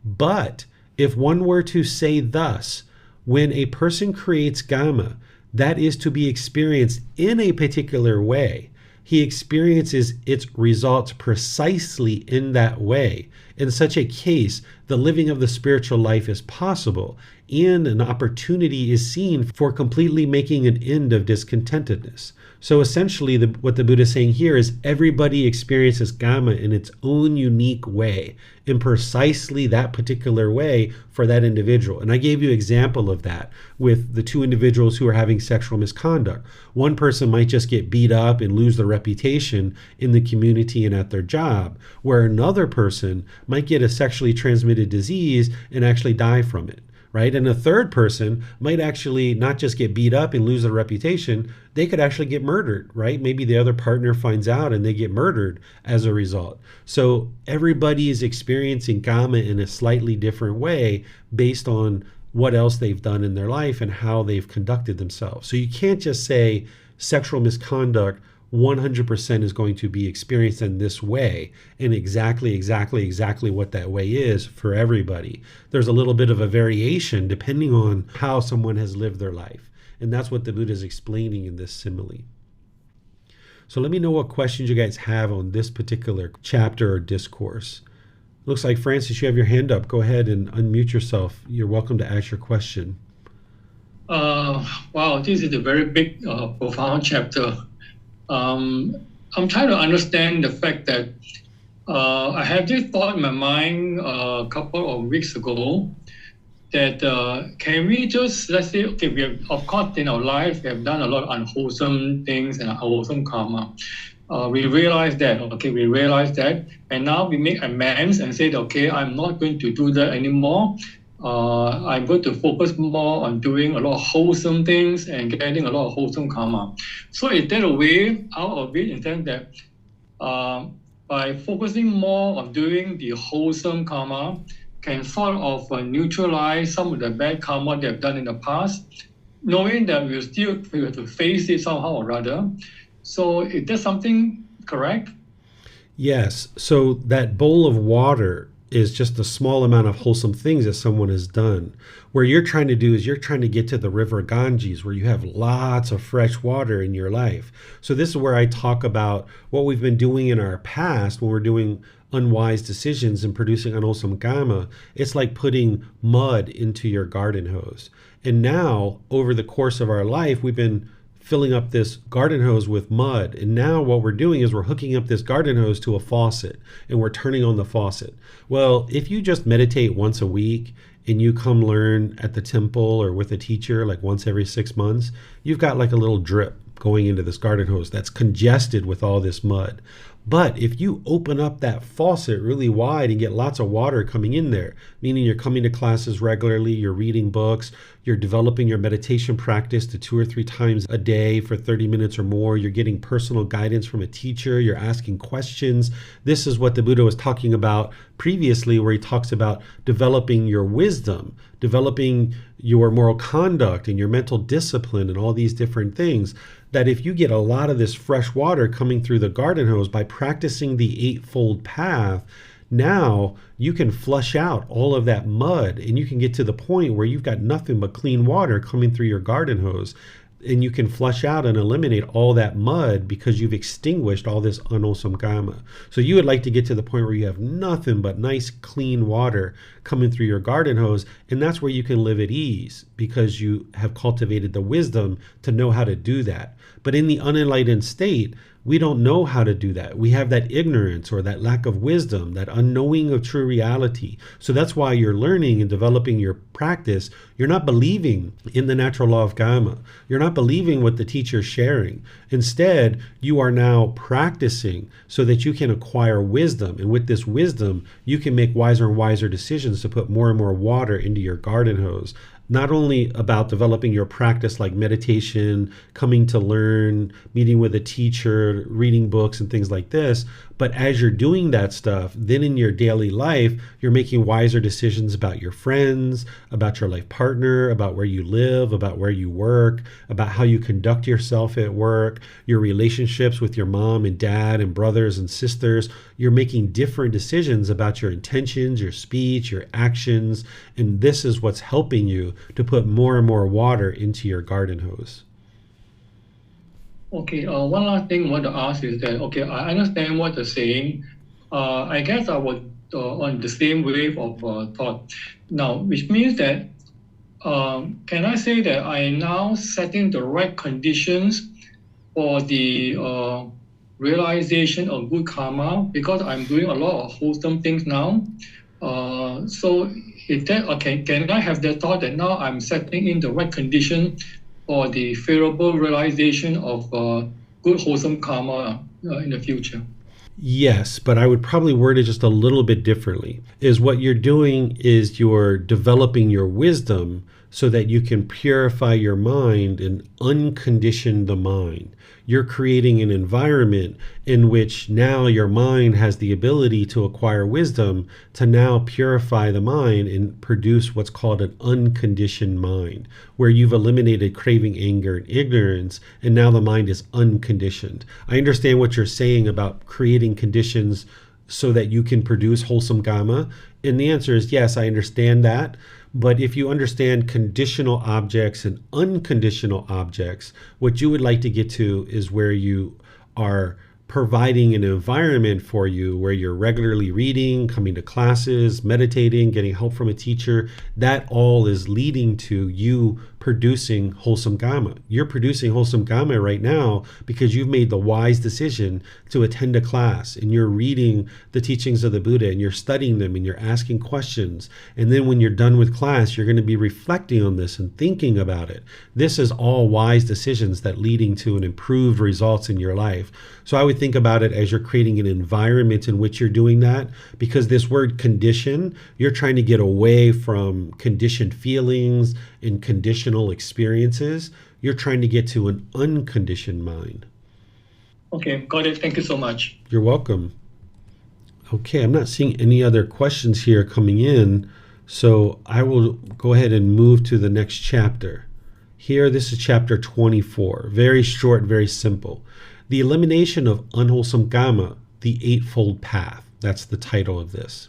But if one were to say thus, when a person creates karma, that is to be experienced in a particular way, he experiences its results precisely in that way. In such a case, the living of the spiritual life is possible, and an opportunity is seen for completely making an end of discontentedness. So essentially, what the Buddha is saying here is everybody experiences karma in its own unique way, in precisely that particular way for that individual. And I gave you an example of that with the two individuals who are having sexual misconduct. One person might just get beat up and lose their reputation in the community and at their job, where another person might get a sexually transmitted disease and actually die from it. Right? And a third person might actually not just get beat up and lose their reputation, they could actually get murdered, right? Maybe the other partner finds out and they get murdered as a result. So everybody is experiencing karma in a slightly different way based on what else they've done in their life and how they've conducted themselves. So you can't just say sexual misconduct 100% is going to be experienced in this way, and exactly what that way is for everybody. There's a little bit of a variation depending on how someone has lived their life. And that's what the Buddha is explaining in this simile. So let me know what questions you guys have on this particular chapter or discourse. Looks like, Francis, you have your hand up. Go ahead and unmute yourself. You're welcome to ask your question. Wow, this is a very big, profound chapter. I'm trying to understand the fact that I had this thought in my mind a couple of weeks ago that can we just, let's say, okay, we have, of course, in our life, we have done a lot of unwholesome things and unwholesome karma. We realize that, and now we make amends and say, okay, I'm not going to do that anymore. I'm going to focus more on doing a lot of wholesome things and getting a lot of wholesome karma. So is there a way out of it in terms that by focusing more on doing the wholesome karma can sort of neutralize some of the bad karma they've done in the past, knowing that we have to face it somehow or rather. So is that something correct? Yes. So that bowl of water is just a small amount of wholesome things that someone has done. Where you're trying to do is you're trying to get to the river Ganges, where you have lots of fresh water in your life. So this is where I talk about what we've been doing in our past when we're doing unwise decisions and producing unwholesome karma. It's like putting mud into your garden hose. And now, over the course of our life, we've been filling up this garden hose with mud. And now what we're doing is we're hooking up this garden hose to a faucet and we're turning on the faucet. Well, if you just meditate once a week and you come learn at the temple or with a teacher like once every 6 months, you've got like a little drip. going into this garden hose that's congested with all this mud. But if you open up that faucet really wide and get lots of water coming in there, meaning you're coming to classes regularly, you're reading books, you're developing your meditation practice to 2 or 3 times a day for 30 minutes or more, you're getting personal guidance from a teacher, you're asking questions. This is what the Buddha was talking about previously, where he talks about developing your wisdom, developing your moral conduct and your mental discipline and all these different things. That if you get a lot of this fresh water coming through the garden hose by practicing the Eightfold Path, now you can flush out all of that mud and you can get to the point where you've got nothing but clean water coming through your garden hose. And you can flush out and eliminate all that mud because you've extinguished all this unwholesome karma. So you would like to get to the point where you have nothing but nice, clean water coming through your garden hose. And that's where you can live at ease because you have cultivated the wisdom to know how to do that. But in the unenlightened state, we don't know how to do that. We have that ignorance or that lack of wisdom, that unknowing of true reality. So that's why you're learning and developing your practice. You're not believing in the natural law of karma. You're not believing what the teacher's sharing. Instead, you are now practicing so that you can acquire wisdom. And with this wisdom, you can make wiser and wiser decisions to put more and more water into your garden hose. Not only about developing your practice like meditation, coming to learn, meeting with a teacher, reading books and things like this, but as you're doing that stuff, then in your daily life, you're making wiser decisions about your friends, about your life partner, about where you live, about where you work, about how you conduct yourself at work, your relationships with your mom and dad and brothers and sisters. You're making different decisions about your intentions, your speech, your actions, and this is what's helping you to put more and more water into your garden hose. Okay, one last thing I want to ask is that, okay, I understand what you're saying. I guess I was on the same wave of thought now, which means that, can I say that I am now setting the right conditions for the realization of good karma because I'm doing a lot of wholesome things now? So is that, okay, can I have the thought that now I'm setting in the right condition for the favorable realization of good wholesome karma in the future? Yes, but I would probably word it just a little bit differently. Is what you're doing is you're developing your wisdom so that you can purify your mind and uncondition the mind. You're creating an environment in which now your mind has the ability to acquire wisdom to now purify the mind and produce what's called an unconditioned mind, where you've eliminated craving, anger, and ignorance, and now the mind is unconditioned. I understand what you're saying about creating conditions so that you can produce wholesome karma, and the answer is yes, I understand that. But if you understand conditional objects and unconditional objects, what you would like to get to is where you are providing an environment for you where you're regularly reading, coming to classes, meditating, getting help from a teacher. That all is leading to you producing wholesome karma. You're producing wholesome karma right now because you've made the wise decision to attend a class and you're reading the teachings of the Buddha and you're studying them and you're asking questions. And then when you're done with class, you're going to be reflecting on this and thinking about it. This is all wise decisions that leading to an improved results in your life. So I would think about it as you're creating an environment in which you're doing that, because this word condition, you're trying to get away from conditioned feelings and conditional experiences. You're trying to get to an unconditioned mind. Okay, got it. Thank you so much. You're welcome. Okay, I'm not seeing any other questions here coming in, so I will go ahead and move to the next chapter. Here, this is chapter 24. Very short, very simple. The elimination of unwholesome karma, the Eightfold Path. That's the title of this.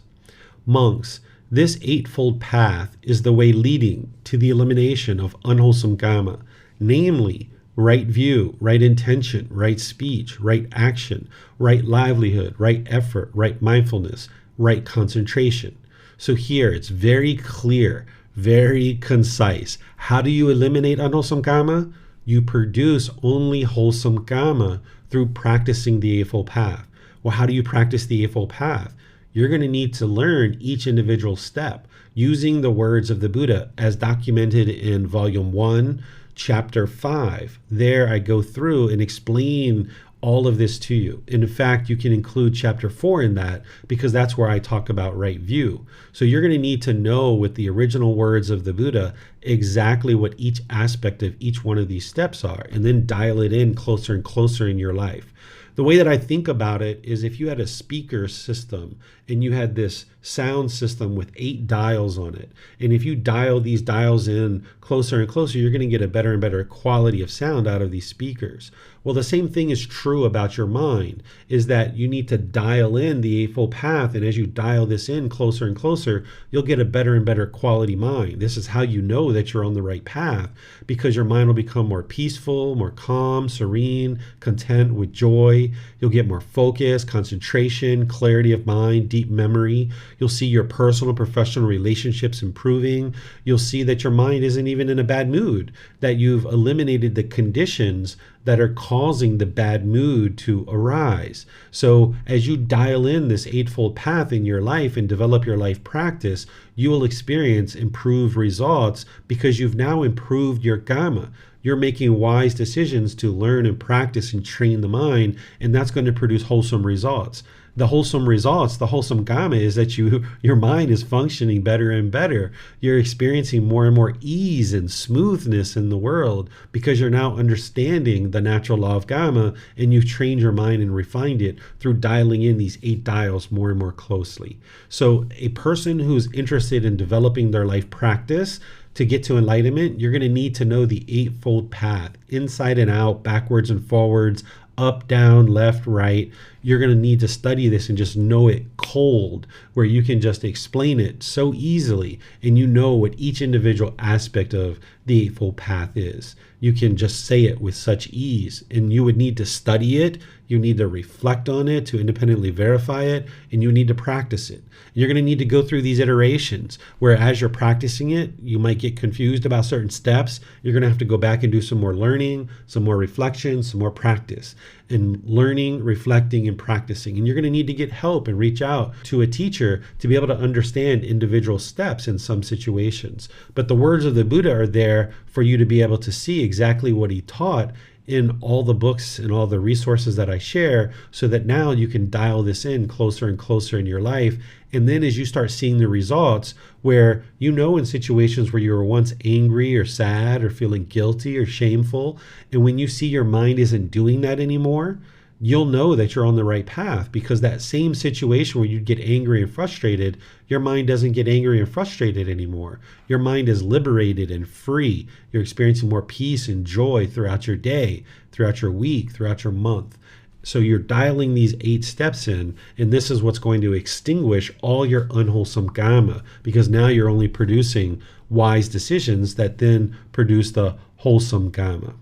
Monks, this Eightfold Path is the way leading to the elimination of unwholesome karma, namely right view, right intention, right speech, right action, right livelihood, right effort, right mindfulness, right concentration. So here it's very clear, very concise. How do you eliminate unwholesome karma? You produce only wholesome karma through practicing the Eightfold Path. Well, how do you practice the Eightfold Path? You're going to need to learn each individual step using the words of the Buddha as documented in volume 1, chapter 5. There I go through and explain all of this to you. And in fact, you can include chapter 4 in that, because that's where I talk about right view. So you're going to need to know, with the original words of the Buddha, exactly what each aspect of each one of these steps are, and then dial it in closer and closer in your life. The way that I think about it is, if you had a speaker system and you had this sound system with 8 dials on it, and if you dial these dials in closer and closer, you're going to get a better and better quality of sound out of these speakers. Well, the same thing is true about your mind, is that you need to dial in the Eightfold Path, and as you dial this in closer and closer, you'll get a better and better quality mind. This is how you know that you're on the right path, because your mind will become more peaceful, more calm, serene, content, with joy. You'll get more focus, concentration, clarity of mind, deep memory. You'll see your personal and professional relationships improving. You'll see that your mind isn't even in a bad mood, that you've eliminated the conditions that are causing the bad mood to arise. So as you dial in this Eightfold Path in your life and develop your life practice, you will experience improved results, because you've now improved your Gama. You're making wise decisions to learn and practice and train the mind, and that's going to produce wholesome results. The wholesome results, the wholesome Gama, is that your mind is functioning better and better. You're experiencing more and more ease and smoothness in the world, because you're now understanding the natural law of Gama, and you've trained your mind and refined it through dialing in these 8 dials more and more closely. So a person who's interested in developing their life practice to get to enlightenment, you're going to need to know the Eightfold Path, inside and out, backwards and forwards, up, down, left, right. You're going to need to study this and just know it cold, where you can just explain it so easily, and you know what each individual aspect of the Eightfold Path is. You can just say it with such ease, and you would need to study it. You need to reflect on it to independently verify it, and you need to practice it. You're going to need to go through these iterations, where as you're practicing it, you might get confused about certain steps. You're going to have to go back and do some more learning, some more reflection, some more practice, and learning, reflecting, and practicing. And you're going to need to get help and reach out to a teacher to be able to understand individual steps in some situations. But the words of the Buddha are there for you to be able to see exactly what he taught in all the books and all the resources that I share, so that now you can dial this in closer and closer in your life. And then as you start seeing the results, where you know, in situations where you were once angry or sad or feeling guilty or shameful, and when you see your mind isn't doing that anymore, you'll know that you're on the right path, because that same situation where you'd get angry and frustrated, your mind doesn't get angry and frustrated anymore. Your mind is liberated and free. You're experiencing more peace and joy throughout your day, throughout your week, throughout your month. So you're dialing these 8 steps in, and this is what's going to extinguish all your unwholesome Gama, because now you're only producing wise decisions that then produce the wholesome Gama.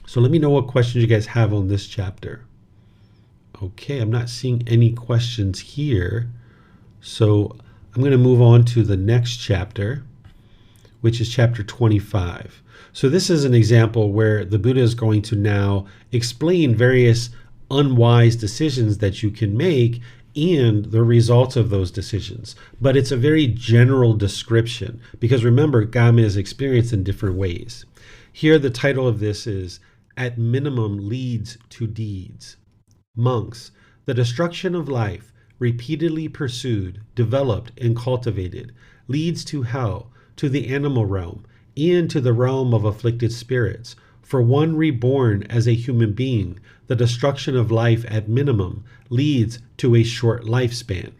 So let me know what questions you guys have on this chapter. Okay, I'm not seeing any questions here. So I'm going to move on to the next chapter, which is chapter 25. So this is an example where the Buddha is going to now explain various unwise decisions that you can make and the results of those decisions. But it's a very general description, because remember, Gama is experienced in different ways. Here the title of this is "At Minimum Leads to Deeds." Monks, the destruction of life, repeatedly pursued, developed, and cultivated, leads to hell, to the animal realm, and to the realm of afflicted spirits. For one reborn as a human being, the destruction of life at minimum leads to a short lifespan.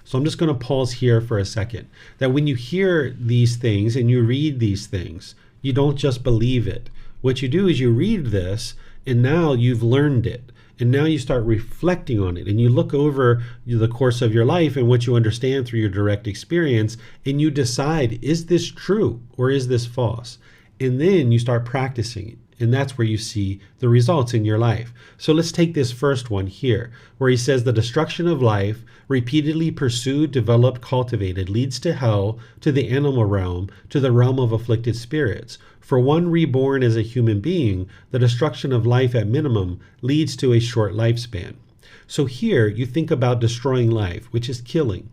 So I'm just going to pause here for a second. That when you hear these things and you read these things, you don't just believe it. What you do is you read this, and now you've learned it. And now you start reflecting on it, and you look over the course of your life and what you understand through your direct experience, and you decide, is this true or is this false? And then you start practicing it. And that's where you see the results in your life. So let's take this first one here, where he says the destruction of life, repeatedly pursued, developed, cultivated, leads to hell, to the animal realm, to the realm of afflicted spirits. For one reborn as a human being, the destruction of life at minimum leads to a short lifespan. So here you think about destroying life, which is killing.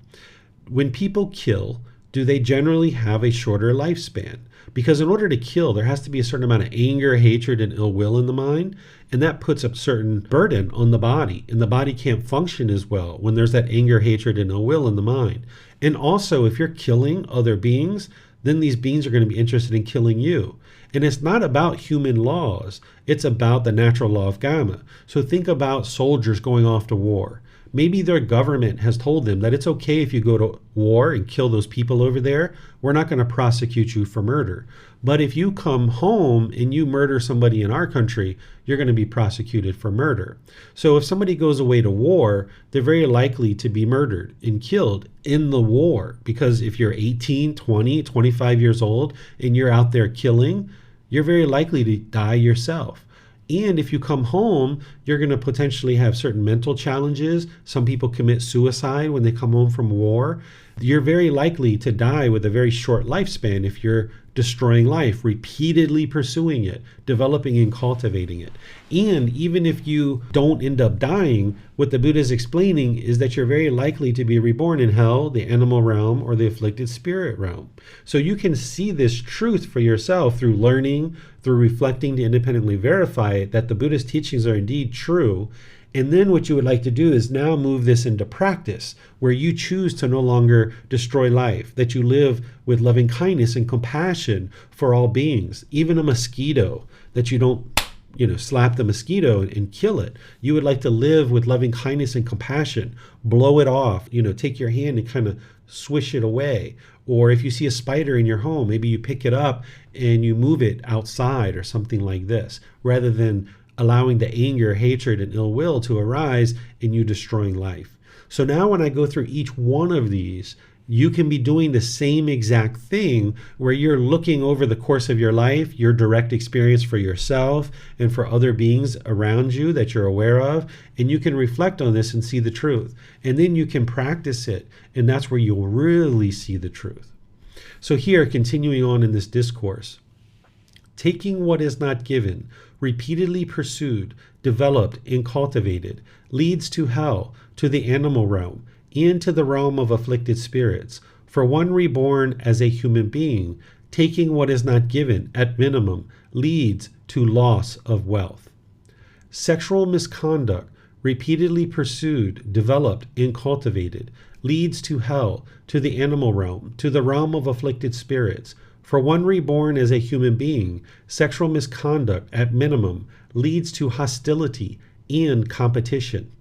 When people kill, do they generally have a shorter lifespan? Because in order to kill, there has to be a certain amount of anger, hatred, and ill will in the mind. And that puts a certain burden on the body. And the body can't function as well when there's that anger, hatred, and ill will in the mind. And also, if you're killing other beings, then these beings are going to be interested in killing you. And it's not about human laws. It's about the natural law of Gama. So think about soldiers going off to war. Maybe their government has told them that it's okay if you go to war and kill those people over there. We're not going to prosecute you for murder. But if you come home and you murder somebody in our country, you're going to be prosecuted for murder. So if somebody goes away to war, they're very likely to be murdered and killed in the war. Because if you're 18, 20, 25 years old and you're out there killing, you're very likely to die yourself. And if you come home, you're going to potentially have certain mental challenges. Some people commit suicide when they come home from war. You're very likely to die with a very short lifespan if you're destroying life, repeatedly pursuing it, developing and cultivating it. And even if you don't end up dying, what the Buddha is explaining is that you're very likely to be reborn in hell, the animal realm, or the afflicted spirit realm. So you can see this truth for yourself through learning, through reflecting to independently verify that the Buddha's teachings are indeed true. And then what you would like to do is now move this into practice, where you choose to no longer destroy life, that you live with loving kindness and compassion for all beings, even a mosquito, that you don't slap the mosquito and kill it. You would like to live with loving kindness and compassion, blow it off, take your hand and kind of swish it away. Or if you see a spider in your home, maybe you pick it up and you move it outside or something like this, rather than allowing the anger, hatred, and ill will to arise and you destroying life. So now when I go through each one of these, you can be doing the same exact thing where you're looking over the course of your life, your direct experience for yourself and for other beings around you that you're aware of, and you can reflect on this and see the truth. And then you can practice it, and that's where you'll really see the truth. So here, continuing on in this discourse, taking what is not given, repeatedly pursued, developed, and cultivated, leads to hell, to the animal realm, and to the realm of afflicted spirits. For one reborn as a human being, taking what is not given, at minimum, leads to loss of wealth. Sexual misconduct, repeatedly pursued, developed, and cultivated, leads to hell, to the animal realm, to the realm of afflicted spirits. For one reborn as a human being, sexual misconduct, at minimum, leads to hostility and competition.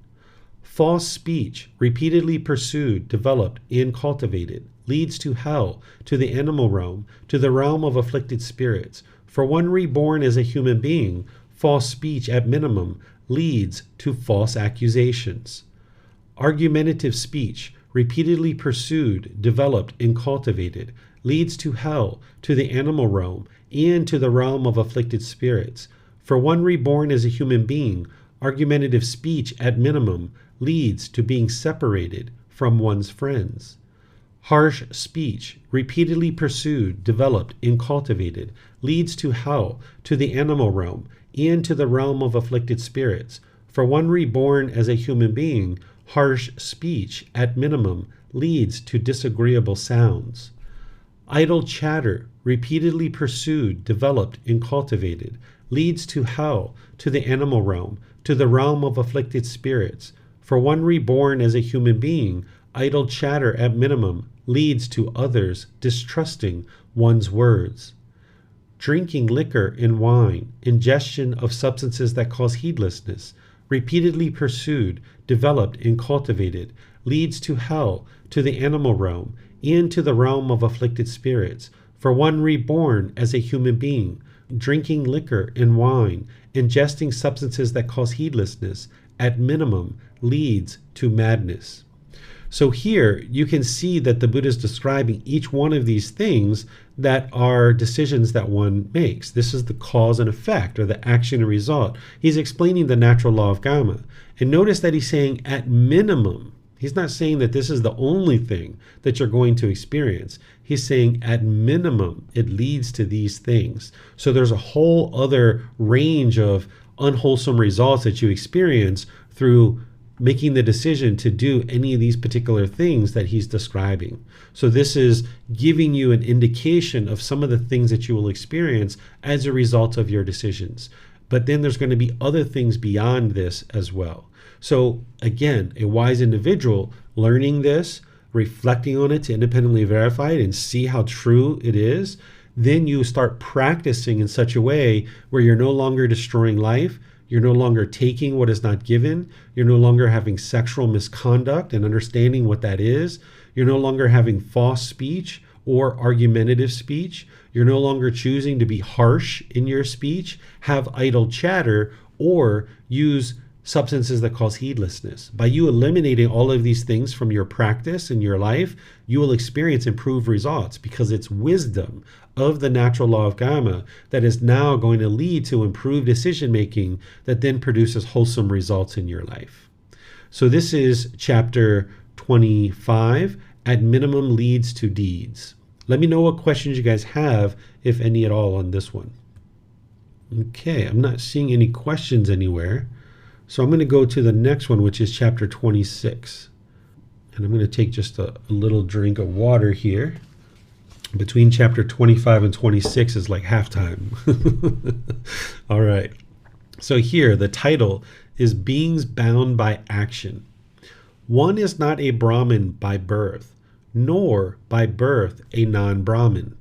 False speech, repeatedly pursued, developed, and cultivated, leads to hell, to the animal realm, to the realm of afflicted spirits. For one reborn as a human being, false speech, at minimum, leads to false accusations. Argumentative speech, repeatedly pursued, developed, and cultivated, leads to hell, to the animal realm, and to the realm of afflicted spirits. For one reborn as a human being, argumentative speech, at minimum, leads to being separated from one's friends. Harsh speech, repeatedly pursued, developed, and cultivated, leads to hell, to the animal realm, and to the realm of afflicted spirits. For one reborn as a human being, harsh speech, at minimum, leads to disagreeable sounds. Idle chatter, repeatedly pursued, developed, and cultivated, leads to hell, to the animal realm, to the realm of afflicted spirits. For one reborn as a human being, idle chatter, at minimum, leads to others distrusting one's words. Drinking liquor and wine, ingestion of substances that cause heedlessness, repeatedly pursued, developed, and cultivated, leads to hell, to the animal realm, and to the realm of afflicted spirits. For one reborn as a human being, drinking liquor and wine, ingesting substances that cause heedlessness, at minimum, leads to madness. So here you can see that the Buddha is describing each one of these things that are decisions that one makes. This is the cause and effect, or the action and result. He's explaining the natural law of Gama. And notice that he's saying at minimum. He's not saying that this is the only thing that you're going to experience. He's saying at minimum, it leads to these things. So there's a whole other range of unwholesome results that you experience through making the decision to do any of these particular things that he's describing. So this is giving you an indication of some of the things that you will experience as a result of your decisions. But then there's going to be other things beyond this as well. So again, a wise individual learning this, reflecting on it to independently verify it and see how true it is, then you start practicing in such a way where you're no longer destroying life. You're no longer taking what is not given. You're no longer having sexual misconduct and understanding what that is. You're no longer having false speech or argumentative speech. You're no longer choosing to be harsh in your speech, have idle chatter, or use substances that cause heedlessness. By you eliminating all of these things from your practice in your life, you will experience improved results because it's wisdom of the natural law of karma that is now going to lead to improved decision making that then produces wholesome results in your life. So this is chapter 25, at minimum leads to deeds. Let me know what questions you guys have, if any at all, on this one. Okay, I'm not seeing any questions anywhere. So I'm going to go to the next one, which is chapter 26. And I'm going to take just a little drink of water here. Between chapter 25 and 26 is like halftime. All right. So here, the title is Beings Bound by Action. One is not a Brahmin by birth, nor by birth a non-Brahmin.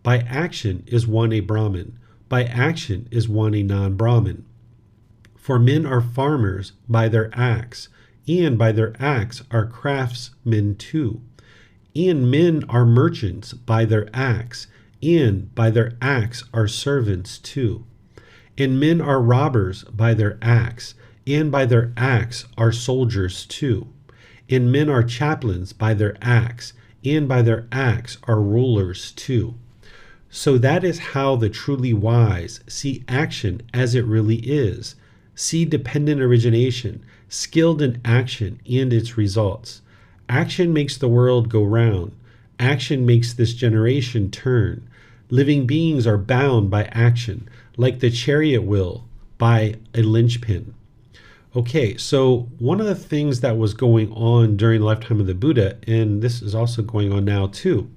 By action is one a Brahmin. By action is one a non-Brahmin. For men are farmers by their acts, and by their acts are craftsmen too. And men are merchants by their acts, and by their acts are servants too. And men are robbers by their acts, and by their acts are soldiers too. And men are chaplains by their acts, and by their acts are rulers too. So that is how the truly wise see action as it really is. See dependent origination, skilled in action and its results. Action makes the world go round. Action makes this generation turn. Living beings are bound by action, like the chariot wheel by a linchpin. Okay, so one of the things that was going on during the lifetime of the Buddha, and this is also going on now too,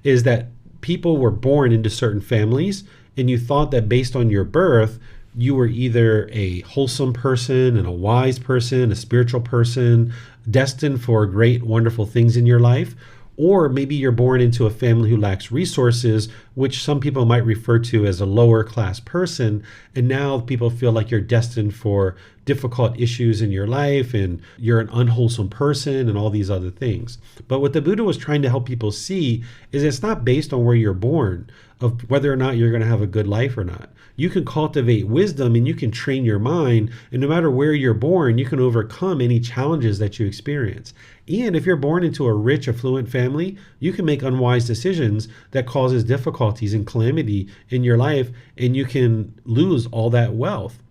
is that people were born into certain families, and you thought that based on your birth, you were either a wholesome person and a wise person, a spiritual person, destined for great, wonderful things in your life, or maybe you're born into a family who lacks resources, which some people might refer to as a lower class person, and now people feel like you're destined for difficult issues in your life and you're an unwholesome person and all these other things. But what the Buddha was trying to help people see is it's not based on where you're born, of whether or not you're going to have a good life or not. You can cultivate wisdom and you can train your mind, and no matter where you're born, you can overcome any challenges that you experience. And if you're born into a rich, affluent family, you can make unwise decisions that causes difficulties and calamity in your life, and you can lose all that wealth.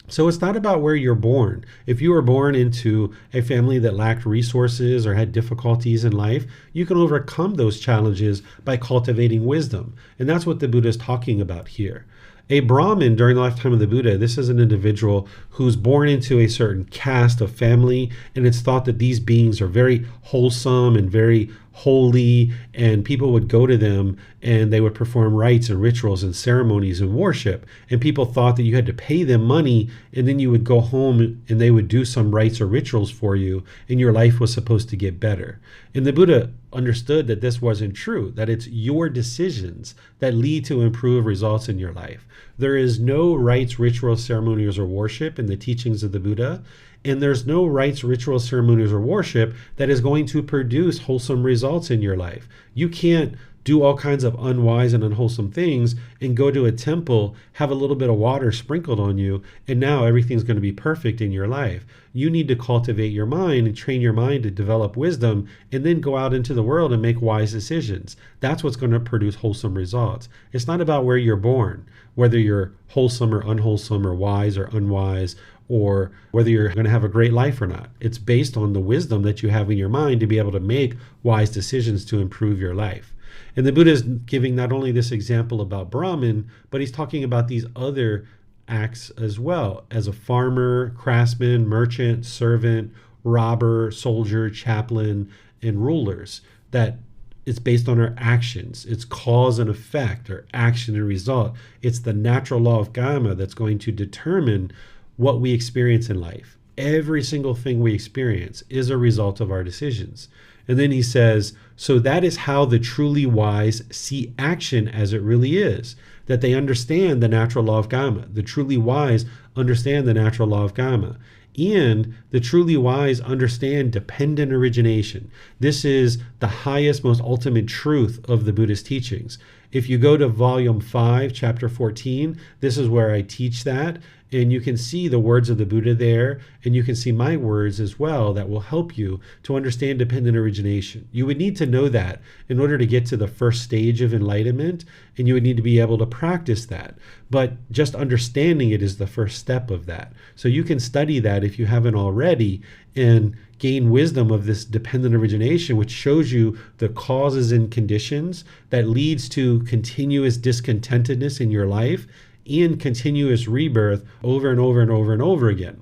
So it's not about where you're born. If you were born into a family that lacked resources or had difficulties in life, you can overcome those challenges by cultivating wisdom. And that's what the Buddha is talking about here. A Brahmin during the lifetime of the Buddha, this is an individual who's born into a certain caste of family, and it's thought that these beings are very wholesome and very holy, and people would go to them and they would perform rites and rituals and ceremonies and worship, and people thought that you had to pay them money and then you would go home and they would do some rites or rituals for you and your life was supposed to get better. And the Buddha understood that this wasn't true, that it's your decisions that lead to improved results in your life. There is no rites, rituals, ceremonies, or worship in the teachings of the Buddha. And there's no rites, rituals, ceremonies, or worship that is going to produce wholesome results in your life. You can't do all kinds of unwise and unwholesome things and go to a temple, have a little bit of water sprinkled on you, and now everything's going to be perfect in your life. You need to cultivate your mind and train your mind to develop wisdom and then go out into the world and make wise decisions. That's what's going to produce wholesome results. It's not about where you're born, whether you're wholesome or unwholesome or wise or unwise, or whether you're going to have a great life or not. It's based on the wisdom that you have in your mind to be able to make wise decisions to improve your life. And the Buddha is giving not only this example about Brahmin, but he's talking about these other acts as well, as a farmer, craftsman, merchant, servant, robber, soldier, chaplain, and rulers, that it's based on our actions. It's cause and effect, or action and result. It's the natural law of karma that's going to determine what we experience in life. Every single thing we experience is a result of our decisions. And then he says, so that is how the truly wise see action as it really is, that they understand the natural law of karma. The truly wise understand the natural law of karma. And the truly wise understand dependent origination. This is the highest, most ultimate truth of the Buddhist teachings. If you go to volume 5, chapter 14, this is where I teach that. And you can see the words of the Buddha there, and you can see my words as well that will help you to understand dependent origination. You would need to know that in order to get to the first stage of enlightenment, and you would need to be able to practice that. But just understanding it is the first step of that. So you can study that if you haven't already and gain wisdom of this dependent origination, which shows you the causes and conditions that leads to continuous discontentedness in your life and continuous rebirth over and over and over and over again.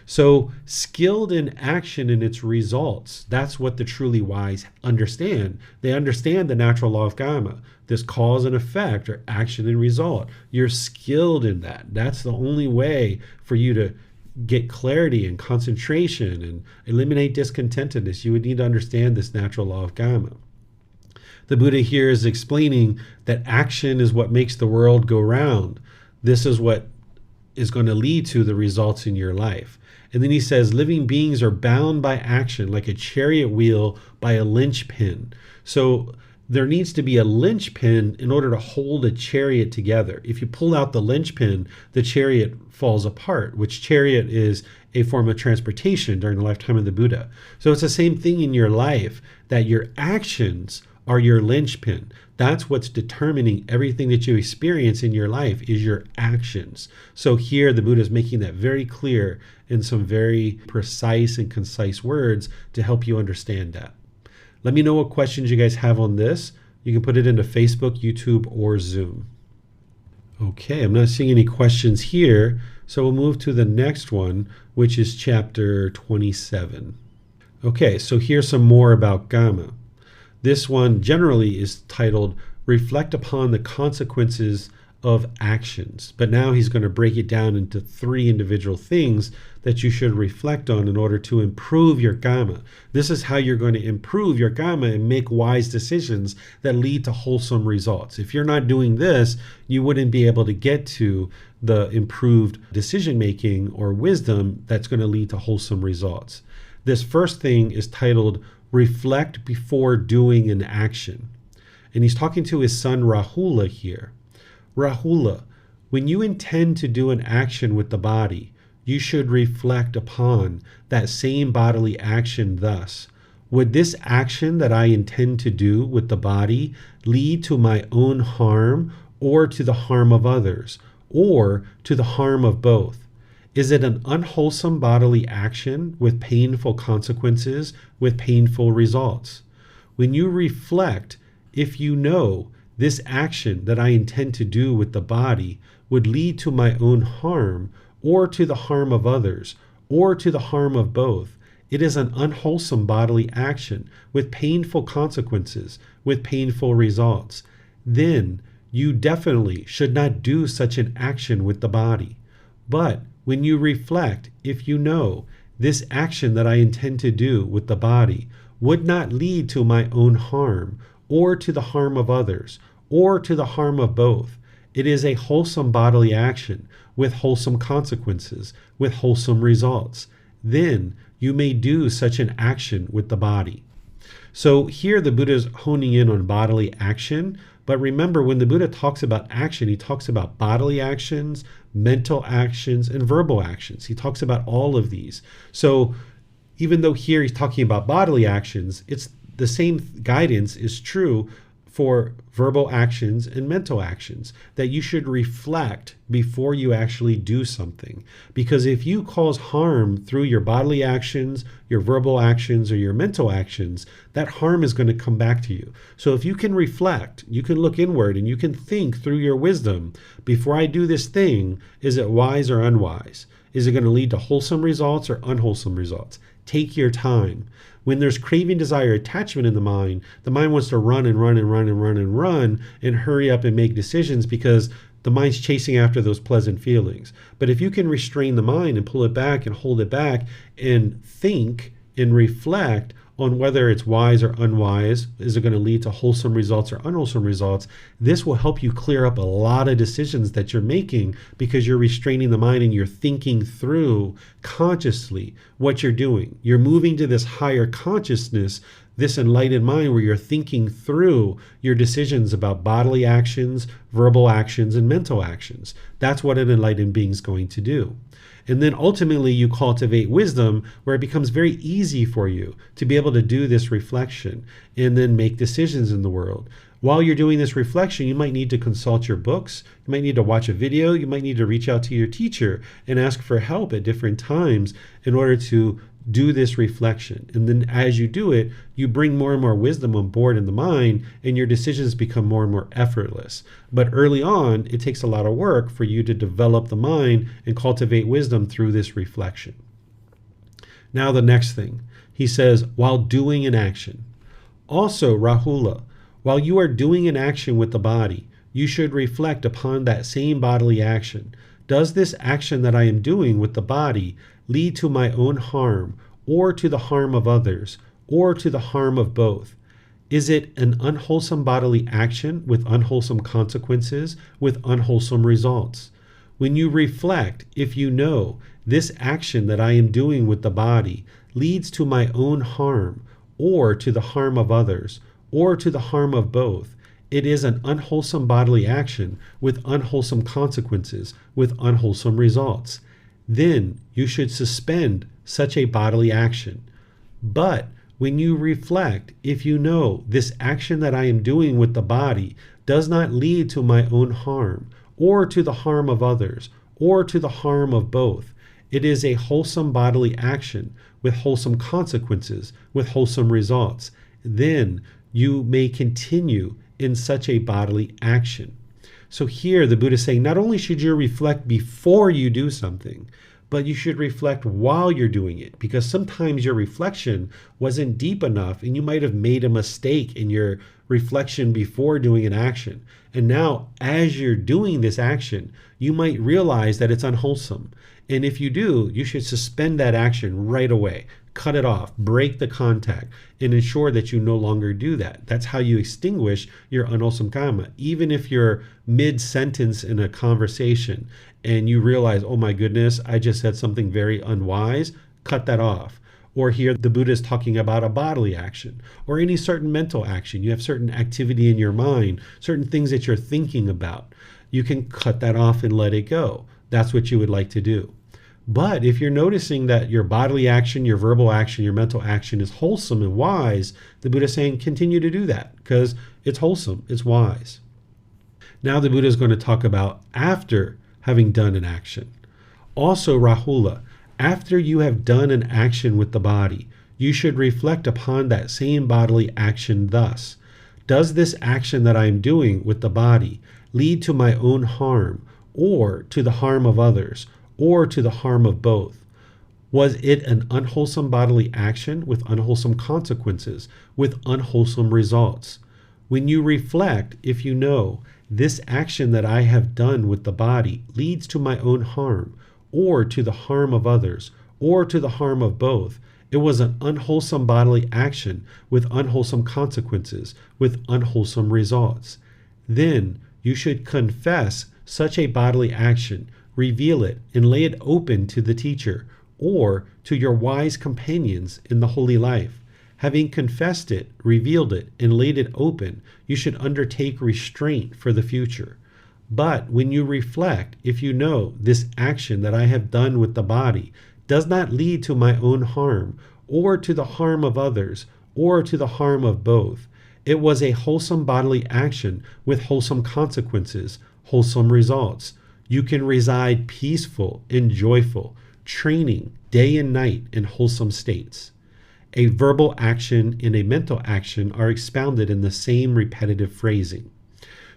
So skilled in action and its results, that's what the truly wise understand. They understand the natural law of karma, this cause and effect, or action and result. You're skilled in that. That's the only way for you to get clarity and concentration and eliminate discontentedness. You would need to understand this natural law of karma. The Buddha here is explaining that action is what makes the world go round. This is what is going to lead to the results in your life. And then he says, living beings are bound by action like a chariot wheel by a linchpin. So there needs to be a linchpin in order to hold a chariot together. If you pull out the linchpin, the chariot falls apart, which chariot is a form of transportation during the lifetime of the Buddha. So it's the same thing in your life, that your actions are your linchpin. That's what's determining everything that you experience in your life, is your actions. So here the Buddha is making that very clear in some very precise and concise words to help you understand that. Let me know what questions you guys have on this. You can put it into Facebook, YouTube, or Zoom. Okay, I'm not seeing any questions here, so we'll move to the next one, which is chapter 27. Okay, so here's some more about karma. This one generally is titled, Reflect Upon the Consequences of Actions. But now he's going to break it down into 3 individual things that you should reflect on in order to improve your karma. This is how you're going to improve your karma and make wise decisions that lead to wholesome results. If you're not doing this, you wouldn't be able to get to the improved decision making or wisdom that's going to lead to wholesome results. This first thing is titled, Reflect before doing an action. And he's talking to his son Rahula here. Rahula, when you intend to do an action with the body, you should reflect upon that same bodily action thus. Would this action that I intend to do with the body lead to my own harm or to the harm of others, or to the harm of both? Is it an unwholesome bodily action with painful consequences, with painful results? When you reflect, if you know this action that I intend to do with the body would lead to my own harm, or to the harm of others, or to the harm of both, it is an unwholesome bodily action with painful consequences, with painful results. Then you definitely should not do such an action with the body. But when you reflect, if you know this action that I intend to do with the body would not lead to my own harm, or to the harm of others, or to the harm of both, it is a wholesome bodily action with wholesome consequences, with wholesome results. Then you may do such an action with the body. So here the Buddha is honing in on bodily action. But remember, when the Buddha talks about action, he talks about bodily actions, mental actions, and verbal actions. He talks about all of these. So even though here he's talking about bodily actions, it's the same guidance is true for verbal actions and mental actions, that you should reflect before you actually do something. Because if you cause harm through your bodily actions, your verbal actions, or your mental actions, that harm is going to come back to you. So if you can reflect, you can look inward and you can think through your wisdom, before I do this thing, is it wise or unwise? Is it going to lead to wholesome results or unwholesome results? Take your time. When there's craving, desire, attachment in the mind wants to run and run and run and run and run and hurry up and make decisions because the mind's chasing after those pleasant feelings. But if you can restrain the mind and pull it back and hold it back and think and reflect on whether it's wise or unwise, is it going to lead to wholesome results or unwholesome results, this will help you clear up a lot of decisions that you're making because you're restraining the mind and you're thinking through consciously what you're doing. You're moving to this higher consciousness, this enlightened mind where you're thinking through your decisions about bodily actions, verbal actions, and mental actions. That's what an enlightened being is going to do. And then ultimately you cultivate wisdom where it becomes very easy for you to be able to do this reflection and then make decisions in the world. While you're doing this reflection, you might need to consult your books, you might need to watch a video, you might need to reach out to your teacher and ask for help at different times in order to do this reflection. And then as you do it, you bring more and more wisdom on board in the mind and your decisions become more and more effortless. But early on, it takes a lot of work for you to develop the mind and cultivate wisdom through this reflection. Now the next thing, he says, while doing an action. Also, Rahula, while you are doing an action with the body, you should reflect upon that same bodily action. Does this action that I am doing with the body lead to my own harm, or to the harm of others, or to the harm of both? Is it an unwholesome bodily action with unwholesome consequences, with unwholesome results? When you reflect, if you know this action that I am doing with the body leads to my own harm, or to the harm of others, or to the harm of both, it is an unwholesome bodily action with unwholesome consequences, with unwholesome results. Then you should suspend such a bodily action. But when you reflect, if you know this action that I am doing with the body does not lead to my own harm, or to the harm of others, or to the harm of both, it is a wholesome bodily action with wholesome consequences, with wholesome results. Then you may continue in such a bodily action. So here the Buddha is saying not only should you reflect before you do something, but you should reflect while you're doing it, because sometimes your reflection wasn't deep enough and you might have made a mistake in your reflection before doing an action. And now as you're doing this action, you might realize that it's unwholesome. And if you do, you should suspend that action right away. Cut it off, break the contact, and ensure that you no longer do that. That's how you extinguish your unwholesome karma. Even if you're mid-sentence in a conversation and you realize, oh my goodness, I just said something very unwise, cut that off. Or here the Buddha is talking about a bodily action or any certain mental action. You have certain activity in your mind, certain things that you're thinking about. You can cut that off and let it go. That's what you would like to do. But if you're noticing that your bodily action, your verbal action, your mental action is wholesome and wise, the Buddha is saying continue to do that because it's wholesome, it's wise. Now the Buddha is going to talk about after having done an action. Also, Rahula, after you have done an action with the body, you should reflect upon that same bodily action thus. Does this action that I am doing with the body lead to my own harm, or to the harm of others, or to the harm of both? Was it an unwholesome bodily action with unwholesome consequences, with unwholesome results? When you reflect, if you know this action that I have done with the body leads to my own harm, or to the harm of others, or to the harm of both, it was an unwholesome bodily action with unwholesome consequences, with unwholesome results. Then you should confess such a bodily action, reveal it, and lay it open to the teacher or to your wise companions in the holy life. Having confessed it, revealed it, and laid it open, you should undertake restraint for the future. But when you reflect, if you know this action that I have done with the body does not lead to my own harm, or to the harm of others, or to the harm of both, it was a wholesome bodily action with wholesome consequences, wholesome results. You can reside peaceful and joyful, training day and night in wholesome states. A verbal action and a mental action are expounded in the same repetitive phrasing.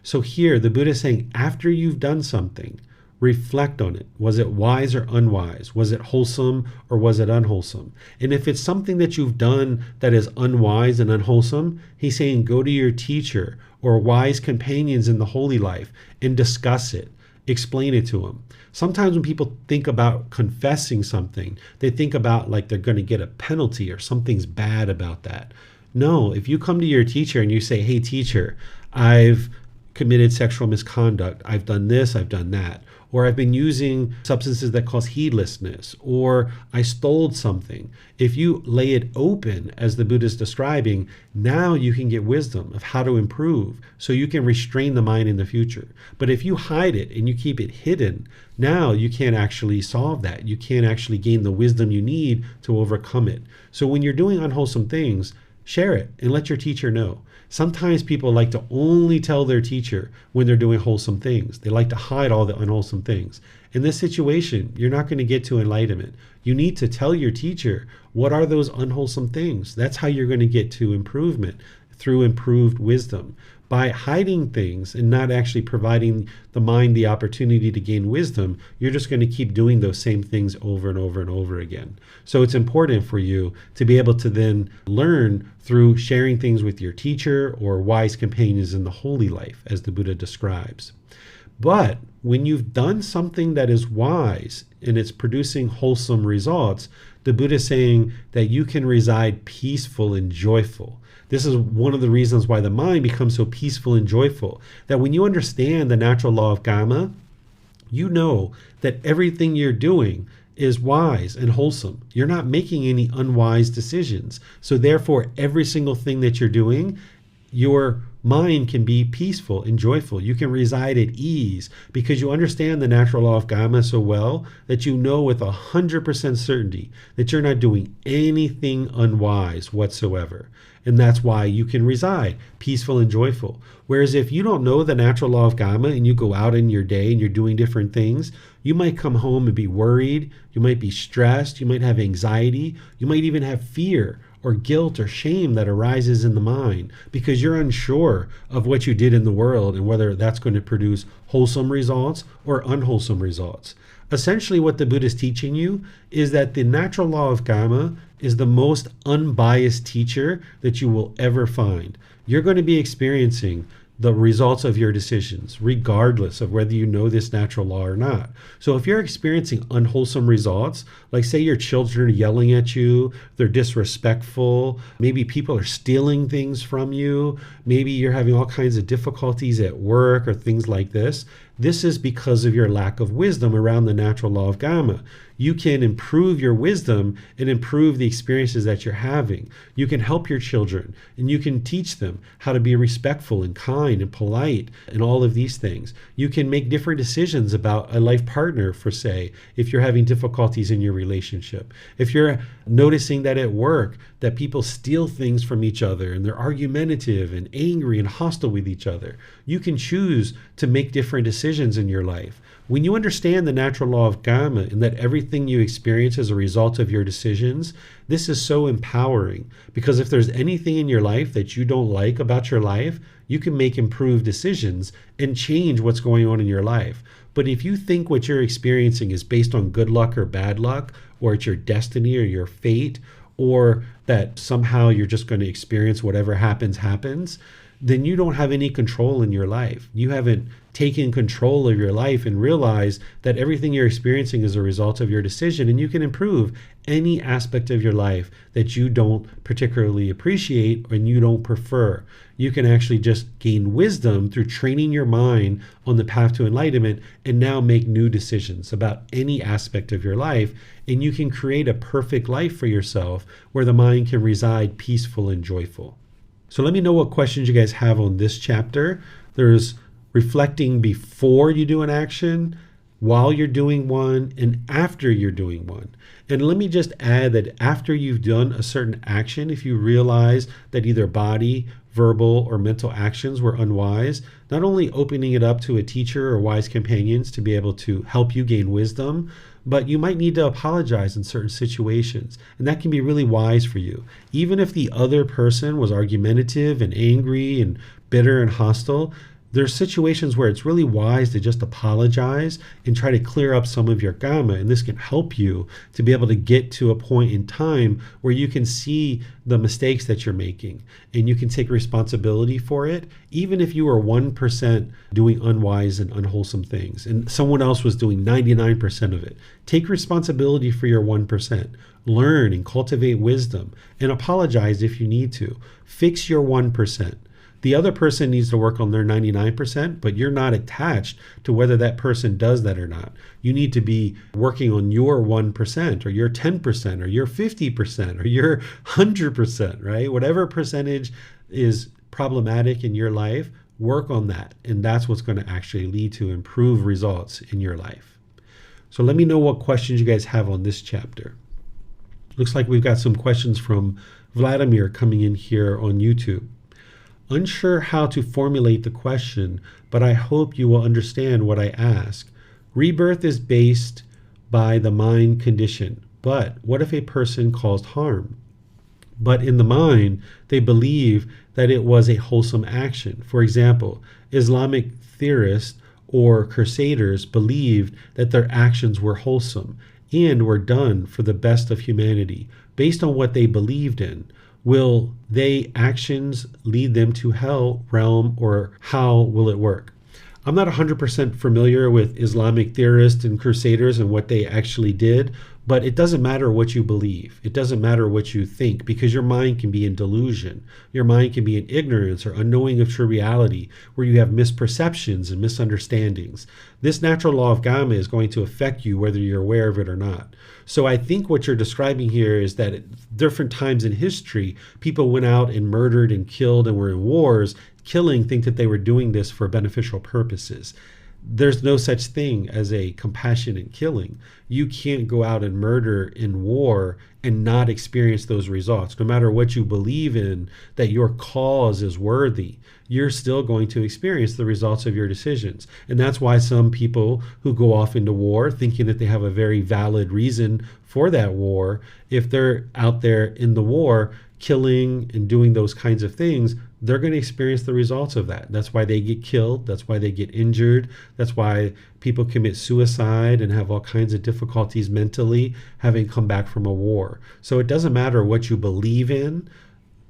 So here the Buddha is saying after you've done something, reflect on it. Was it wise or unwise? Was it wholesome or was it unwholesome? And if it's something that you've done that is unwise and unwholesome, he's saying go to your teacher or wise companions in the holy life and discuss it. Explain it to them. Sometimes when people think about confessing something, they think about like they're going to get a penalty or something's bad about that. No, if you come to your teacher and you say, hey, teacher, I've committed sexual misconduct, I've done this, I've done that, or I've been using substances that cause heedlessness, or I stole something. If you lay it open, as the Buddha is describing, now you can get wisdom of how to improve so you can restrain the mind in the future. But if you hide it and you keep it hidden, now you can't actually solve that. You can't actually gain the wisdom you need to overcome it. So when you're doing unwholesome things, share it and let your teacher know. Sometimes people like to only tell their teacher when they're doing wholesome things. They like to hide all the unwholesome things. In this situation, you're not going to get to enlightenment. You need to tell your teacher what are those unwholesome things. That's how you're going to get to improvement, through improved wisdom. By hiding things and not actually providing the mind the opportunity to gain wisdom, you're just going to keep doing those same things over and over and over again. So it's important for you to be able to then learn through sharing things with your teacher or wise companions in the holy life, as the Buddha describes. But when you've done something that is wise and it's producing wholesome results, the Buddha is saying that you can reside peaceful and joyful. This is one of the reasons why the mind becomes so peaceful and joyful, that when you understand the natural law of karma, you know that everything you're doing is wise and wholesome. You're not making any unwise decisions. So therefore, every single thing that you're doing, your mind can be peaceful and joyful. You can reside at ease because you understand the natural law of karma so well that you know with 100% certainty that you're not doing anything unwise whatsoever. And that's why you can reside peaceful and joyful. Whereas if you don't know the natural law of karma and you go out in your day and you're doing different things, you might come home and be worried, you might be stressed, you might have anxiety, you might even have fear or guilt or shame that arises in the mind because you're unsure of what you did in the world and whether that's going to produce wholesome results or unwholesome results. Essentially, what the Buddha is teaching you is that the natural law of karma is the most unbiased teacher that you will ever find. You're going to be experiencing the results of your decisions, regardless of whether you know this natural law or not. So if you're experiencing unwholesome results, like say your children are yelling at you, they're disrespectful, maybe people are stealing things from you, maybe you're having all kinds of difficulties at work or things like this, this is because of your lack of wisdom around the natural law of karma. You can improve your wisdom and improve the experiences that you're having. You can help your children and you can teach them how to be respectful and kind and polite and all of these things. You can make different decisions about a life partner, for say, if you're having difficulties in your relationship. If you're noticing that at work that people steal things from each other and they're argumentative and angry and hostile with each other, you can choose to make different decisions in your life. When you understand the natural law of karma and that everything you experience is a result of your decisions, this is so empowering because if there's anything in your life that you don't like about your life, you can make improved decisions and change what's going on in your life. But if you think what you're experiencing is based on good luck or bad luck, or it's your destiny or your fate, or that somehow you're just going to experience whatever happens, then you don't have any control in your life. You haven't taken control of your life and realized that everything you're experiencing is a result of your decision, and you can improve any aspect of your life that you don't particularly appreciate and you don't prefer. You can actually just gain wisdom through training your mind on the path to enlightenment and now make new decisions about any aspect of your life, and you can create a perfect life for yourself where the mind can reside peaceful and joyful. So let me know what questions you guys have on this chapter. There's reflecting before you do an action, while you're doing one, and after you're doing one. And let me just add that after you've done a certain action, if you realize that either body, verbal, or mental actions were unwise, not only opening it up to a teacher or wise companions to be able to help you gain wisdom, but you might need to apologize in certain situations. And that can be really wise for you. Even if the other person was argumentative and angry and bitter and hostile, There's situations where it's really wise to just apologize and try to clear up some of your karma. And this can help you to be able to get to a point in time where you can see the mistakes that you're making and you can take responsibility for it, even if you were 1% doing unwise and unwholesome things and someone else was doing 99% of it. Take responsibility for your 1%. Learn and cultivate wisdom and apologize if you need to. Fix your 1%. The other person needs to work on their 99%, but you're not attached to whether that person does that or not. You need to be working on your 1% or your 10% or your 50% or your 100%, right? Whatever percentage is problematic in your life, work on that. And that's what's going to actually lead to improved results in your life. So let me know what questions you guys have on this chapter. Looks like we've got some questions from Vladimir coming in here on YouTube. Unsure how to formulate the question, but I hope you will understand what I ask. Rebirth is based by the mind condition, but what if a person caused harm? But in the mind, they believe that it was a wholesome action. For example, Islamic theorists or crusaders believed that their actions were wholesome and were done for the best of humanity, based on what they believed in. Will they actions lead them to hell realm, or how will it work? I'm not 100% familiar with Islamic theorists and crusaders and what they actually did, but it doesn't matter what you believe. It doesn't matter what you think, because your mind can be in delusion. Your mind can be in ignorance or unknowing of true reality, where you have misperceptions and misunderstandings. This natural law of karma is going to affect you whether you're aware of it or not. So I think what you're describing here is that at different times in history, people went out and murdered and killed and were in wars, think that they were doing this for beneficial purposes. There's no such thing as a compassionate killing. You can't go out and murder in war and not experience those results. No matter what you believe in, that your cause is worthy, you're still going to experience the results of your decisions. And that's why some people who go off into war thinking that they have a very valid reason for that war, if they're out there in the war killing and doing those kinds of things, they're going to experience the results of that. That's why they get killed. That's why they get injured. That's why people commit suicide and have all kinds of difficulties mentally having come back from a war. So it doesn't matter what you believe in.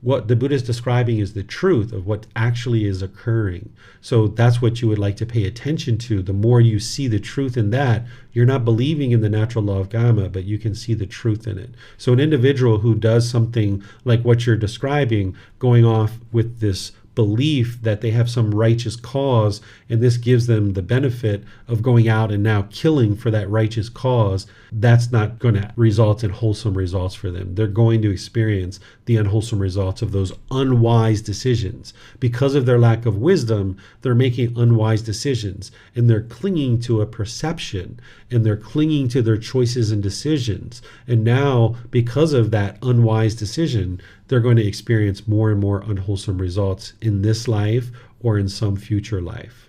What the Buddha is describing is the truth of what actually is occurring. So that's what you would like to pay attention to. The more you see the truth in that, you're not believing in the natural law of karma, but you can see the truth in it. So an individual who does something like what you're describing, going off with this belief that they have some righteous cause, and this gives them the benefit of going out and now killing for that righteous cause, that's not going to result in wholesome results for them. They're going to experience the unwholesome results of those unwise decisions. Because of their lack of wisdom, they're making unwise decisions, and they're clinging to a perception, and they're clinging to their choices and decisions. And now, because of that unwise decision, they're going to experience more and more unwholesome results in this life or in some future life.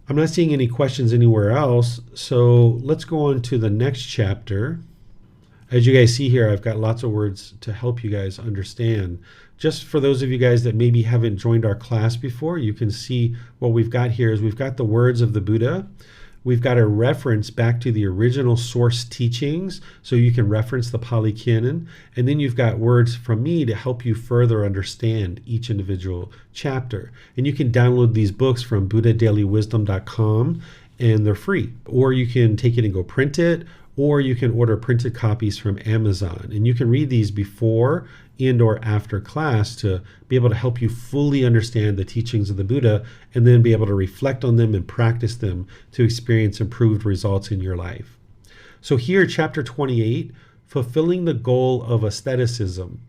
I'm not seeing any questions anywhere else, so let's go on to the next chapter. As you guys see here, I've got lots of words to help you guys understand. Just for those of you guys that maybe haven't joined our class before, you can see what we've got here is we've got the words of the Buddha. We've got a reference back to the original source teachings, so you can reference the Pali Canon. And then you've got words from me to help you further understand each individual chapter. And you can download these books from buddhadailywisdom.com, and they're free. Or you can take it and go print it, or you can order printed copies from Amazon. And you can read these before and or after class to be able to help you fully understand the teachings of the Buddha, and then be able to reflect on them and practice them to experience improved results in your life. So here, chapter 28, fulfilling the goal of asceticism.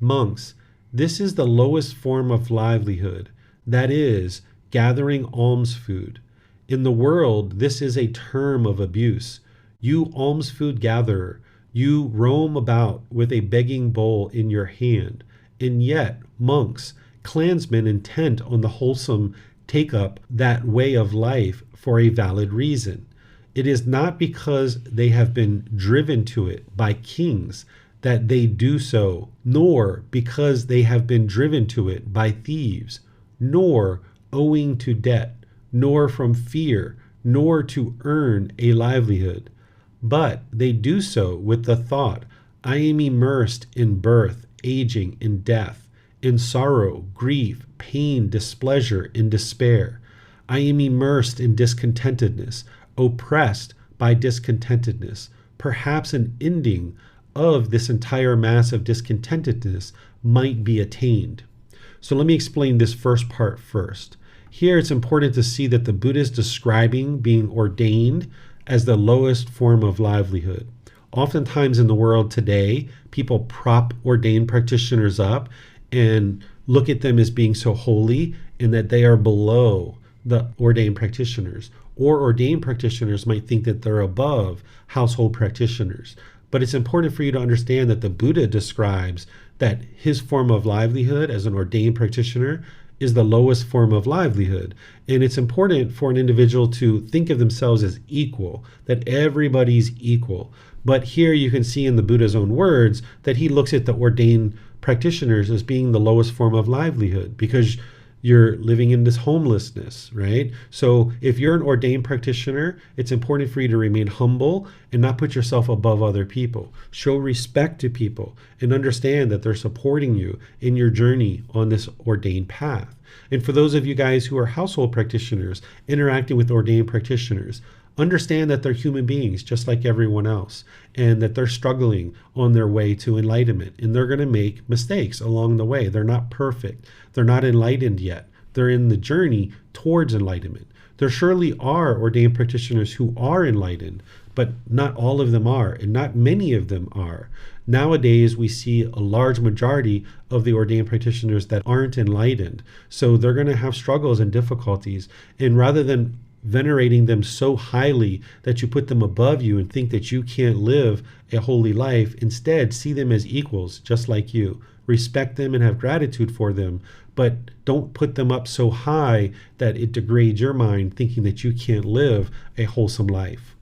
Monks, this is the lowest form of livelihood, that is, gathering alms food. In the world, this is a term of abuse. You alms food gatherer, you roam about with a begging bowl in your hand, and yet, monks, clansmen intent on the wholesome take up that way of life for a valid reason. It is not because they have been driven to it by kings that they do so, nor because they have been driven to it by thieves, nor owing to debt, nor from fear, nor to earn a livelihood. But they do so with the thought, I am immersed in birth, aging, and death, in sorrow, grief, pain, displeasure, and despair. I am immersed in discontentedness, oppressed by discontentedness. Perhaps an ending of this entire mass of discontentedness might be attained. So let me explain this first part first. Here it's important to see that the Buddha is describing being ordained as the lowest form of livelihood. Oftentimes in the world today, people prop ordained practitioners up and look at them as being so holy and that they are below the ordained practitioners. Or ordained practitioners might think that they're above household practitioners. But it's important for you to understand that the Buddha describes that his form of livelihood as an ordained practitioner is the lowest form of livelihood. And it's important for an individual to think of themselves as equal, that everybody's equal. But here you can see in the Buddha's own words that he looks at the ordained practitioners as being the lowest form of livelihood because you're living in this homelessness, right? So if you're an ordained practitioner, it's important for you to remain humble and not put yourself above other people. Show respect to people and understand that they're supporting you in your journey on this ordained path. And for those of you guys who are household practitioners interacting with ordained practitioners, understand that they're human beings just like everyone else and that they're struggling on their way to enlightenment and they're going to make mistakes along the way. They're not perfect. They're not enlightened yet. They're in the journey towards enlightenment. There surely are ordained practitioners who are enlightened, but not all of them are and not many of them are. Nowadays, we see a large majority of the ordained practitioners that aren't enlightened. So they're going to have struggles and difficulties. And rather than venerating them so highly that you put them above you and think that you can't live a holy life, instead see them as equals just like you. Respect them and have gratitude for them, but don't put them up so high that it degrades your mind thinking that you can't live a wholesome life.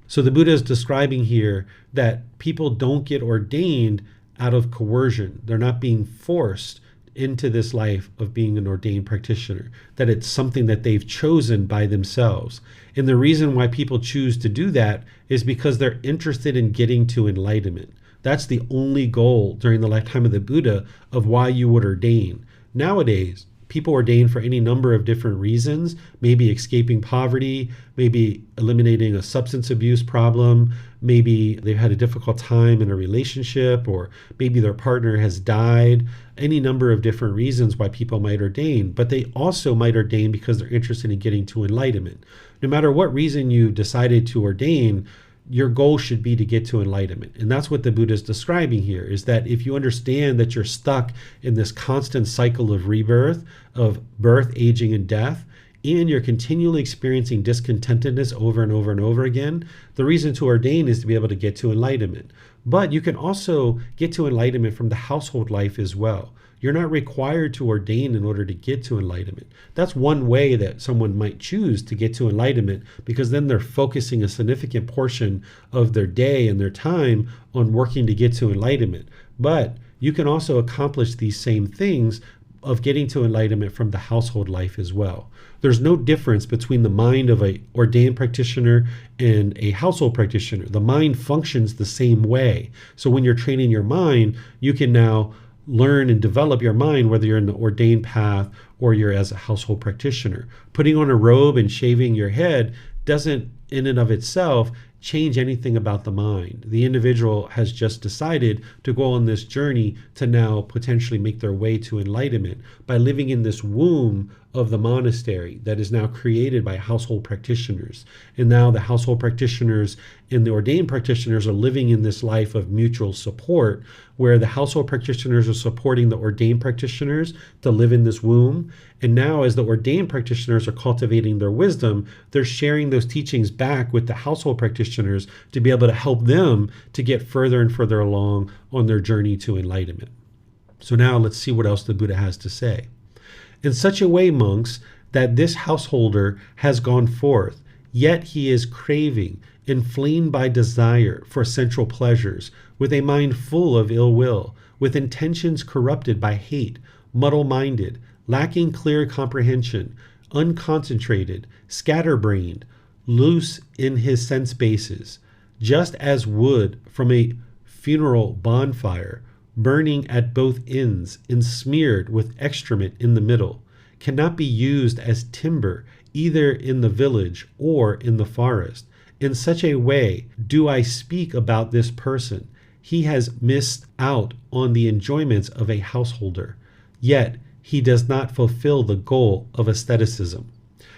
So the Buddha is describing here that people don't get ordained out of coercion. They're not being forced into this life of being an ordained practitioner, that it's something that they've chosen by themselves. And the reason why people choose to do that is because they're interested in getting to enlightenment. That's the only goal during the lifetime of the Buddha of why you would ordain. Nowadays, people ordain for any number of different reasons, maybe escaping poverty, maybe eliminating a substance abuse problem, maybe they've had a difficult time in a relationship, or maybe their partner has died, any number of different reasons why people might ordain, but they also might ordain because they're interested in getting to enlightenment. No matter what reason you decided to ordain, your goal should be to get to enlightenment. And that's what the Buddha is describing here, is that if you understand that you're stuck in this constant cycle of rebirth, of birth, aging, and death, and you're continually experiencing discontentedness over and over and over again, the reason to ordain is to be able to get to enlightenment. But you can also get to enlightenment from the household life as well. You're not required to ordain in order to get to enlightenment. That's one way that someone might choose to get to enlightenment, because then they're focusing a significant portion of their day and their time on working to get to enlightenment. But you can also accomplish these same things of getting to enlightenment from the household life as well. There's no difference between the mind of an ordained practitioner and a household practitioner. The mind functions the same way. So when you're training your mind, you can now learn and develop your mind, whether you're in the ordained path or you're as a household practitioner. Putting on a robe and shaving your head doesn't in and of itself change anything about the mind. The individual has just decided to go on this journey to now potentially make their way to enlightenment by living in this womb of the monastery that is now created by household practitioners. And now the household practitioners and the ordained practitioners are living in this life of mutual support, where the household practitioners are supporting the ordained practitioners to live in this womb. And now as the ordained practitioners are cultivating their wisdom, they're sharing those teachings back with the household practitioners to be able to help them to get further and further along on their journey to enlightenment. So now let's see what else the Buddha has to say. In such a way, monks, that this householder has gone forth, yet he is craving, inflamed by desire for sensual pleasures, with a mind full of ill will, with intentions corrupted by hate, muddle-minded, lacking clear comprehension, unconcentrated, scatterbrained, loose in his sense bases, just as wood from a funeral bonfire, burning at both ends and smeared with excrement in the middle, cannot be used as timber either in the village or in the forest. In such a way do I speak about this person. He has missed out on the enjoyments of a householder, yet he does not fulfill the goal of asceticism.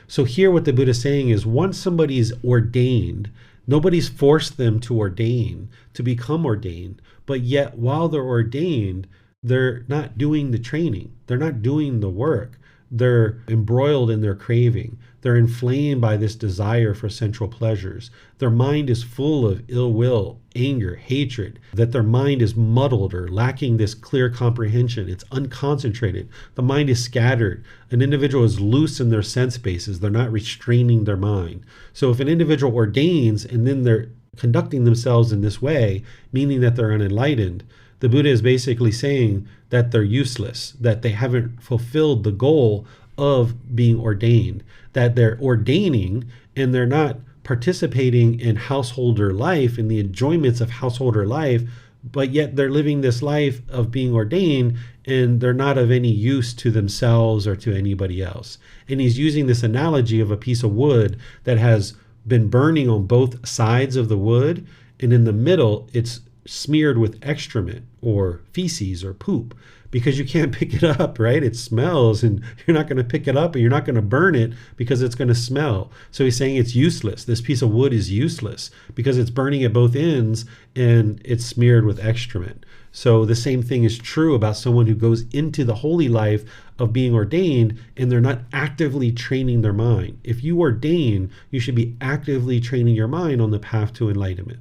So here what the Buddha is saying is, once somebody is ordained, nobody's forced them to ordain, to become ordained, but yet while they're ordained, they're not doing the training. They're not doing the work. They're embroiled in their craving. They're inflamed by this desire for sensual pleasures. Their mind is full of ill will, anger, hatred, that their mind is muddled or lacking this clear comprehension. It's unconcentrated. The mind is scattered. An individual is loose in their sense bases. They're not restraining their mind. So if an individual ordains and then they're conducting themselves in this way, meaning that they're unenlightened, the Buddha is basically saying that they're useless, that they haven't fulfilled the goal of being ordained, that they're ordaining and they're not participating in householder life, in the enjoyments of householder life, but yet they're living this life of being ordained and they're not of any use to themselves or to anybody else. And he's using this analogy of a piece of wood that has been burning on both sides of the wood, and in the middle it's smeared with excrement or feces or poop, because you can't pick it up, right? It smells and you're not going to pick it up and you're not going to burn it because it's going to smell. So he's saying it's useless. This piece of wood is useless because it's burning at both ends and it's smeared with excrement. So the same thing is true about someone who goes into the holy life of being ordained and they're not actively training their mind. If you ordain, you should be actively training your mind on the path to enlightenment.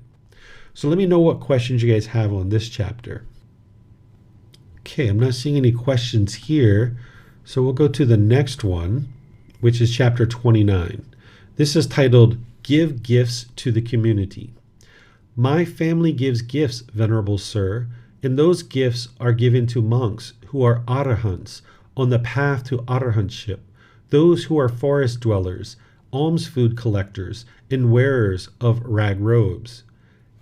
So let me know what questions you guys have on this chapter. Okay, I'm not seeing any questions here. So we'll go to the next one, which is chapter 29. This is titled, Give Gifts to the Community. My family gives gifts, Venerable Sir, and those gifts are given to monks who are arahants on the path to arahantship, those who are forest dwellers, alms food collectors, and wearers of rag robes.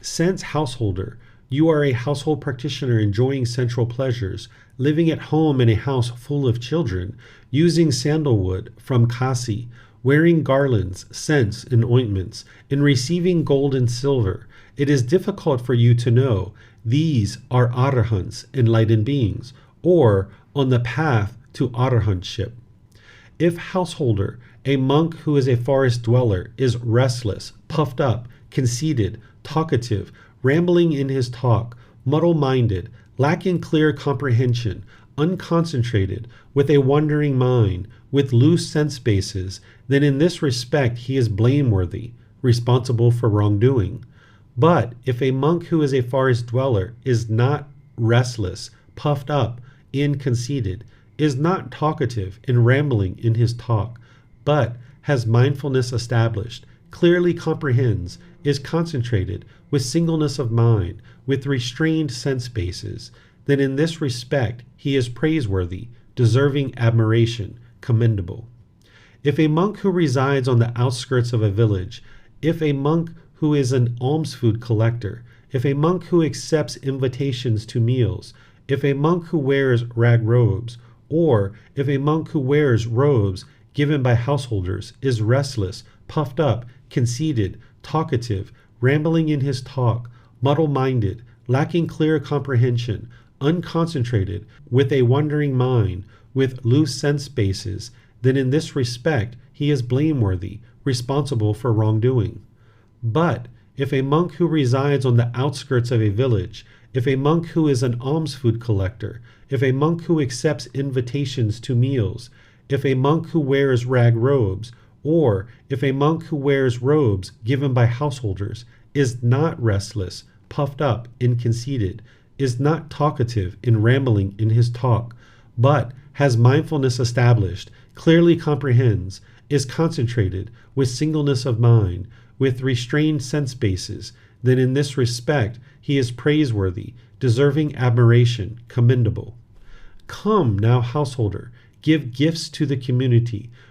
Since householder, you are a household practitioner enjoying sensual pleasures, living at home in a house full of children, using sandalwood from Kasi, wearing garlands, scents, and ointments, and receiving gold and silver. It is difficult for you to know these are arahants, enlightened beings, or on the path to arahantship. If householder, a monk who is a forest dweller, is restless, puffed up, conceited, talkative, rambling in his talk, muddle-minded, lacking clear comprehension, unconcentrated, with a wandering mind, with loose sense bases, then in this respect he is blameworthy, responsible for wrongdoing. But if a monk who is a forest dweller is not restless, puffed up, and conceited, is not talkative and rambling in his talk, but has mindfulness established, clearly comprehends, is concentrated, with singleness of mind, with restrained sense bases, then in this respect he is praiseworthy, deserving admiration, commendable. If a monk who resides on the outskirts of a village, if a monk who is an alms food collector, if a monk who accepts invitations to meals, if a monk who wears rag robes, or if a monk who wears robes given by householders is restless, puffed up, conceited, talkative, rambling in his talk, muddle-minded, lacking clear comprehension, unconcentrated, with a wandering mind, with loose sense bases, then in this respect he is blameworthy, responsible for wrongdoing. But if a monk who resides on the outskirts of a village, if a monk who is an alms food collector, if a monk who accepts invitations to meals, if a monk who wears rag robes, or if a monk who wears robes given by householders is not restless, puffed up, and conceited, is not talkative and rambling in his talk, but has mindfulness established, clearly comprehends, is concentrated, with singleness of mind, with restrained sense bases, then in this respect he is praiseworthy, deserving admiration, commendable. Come now, householder, give gifts to the community.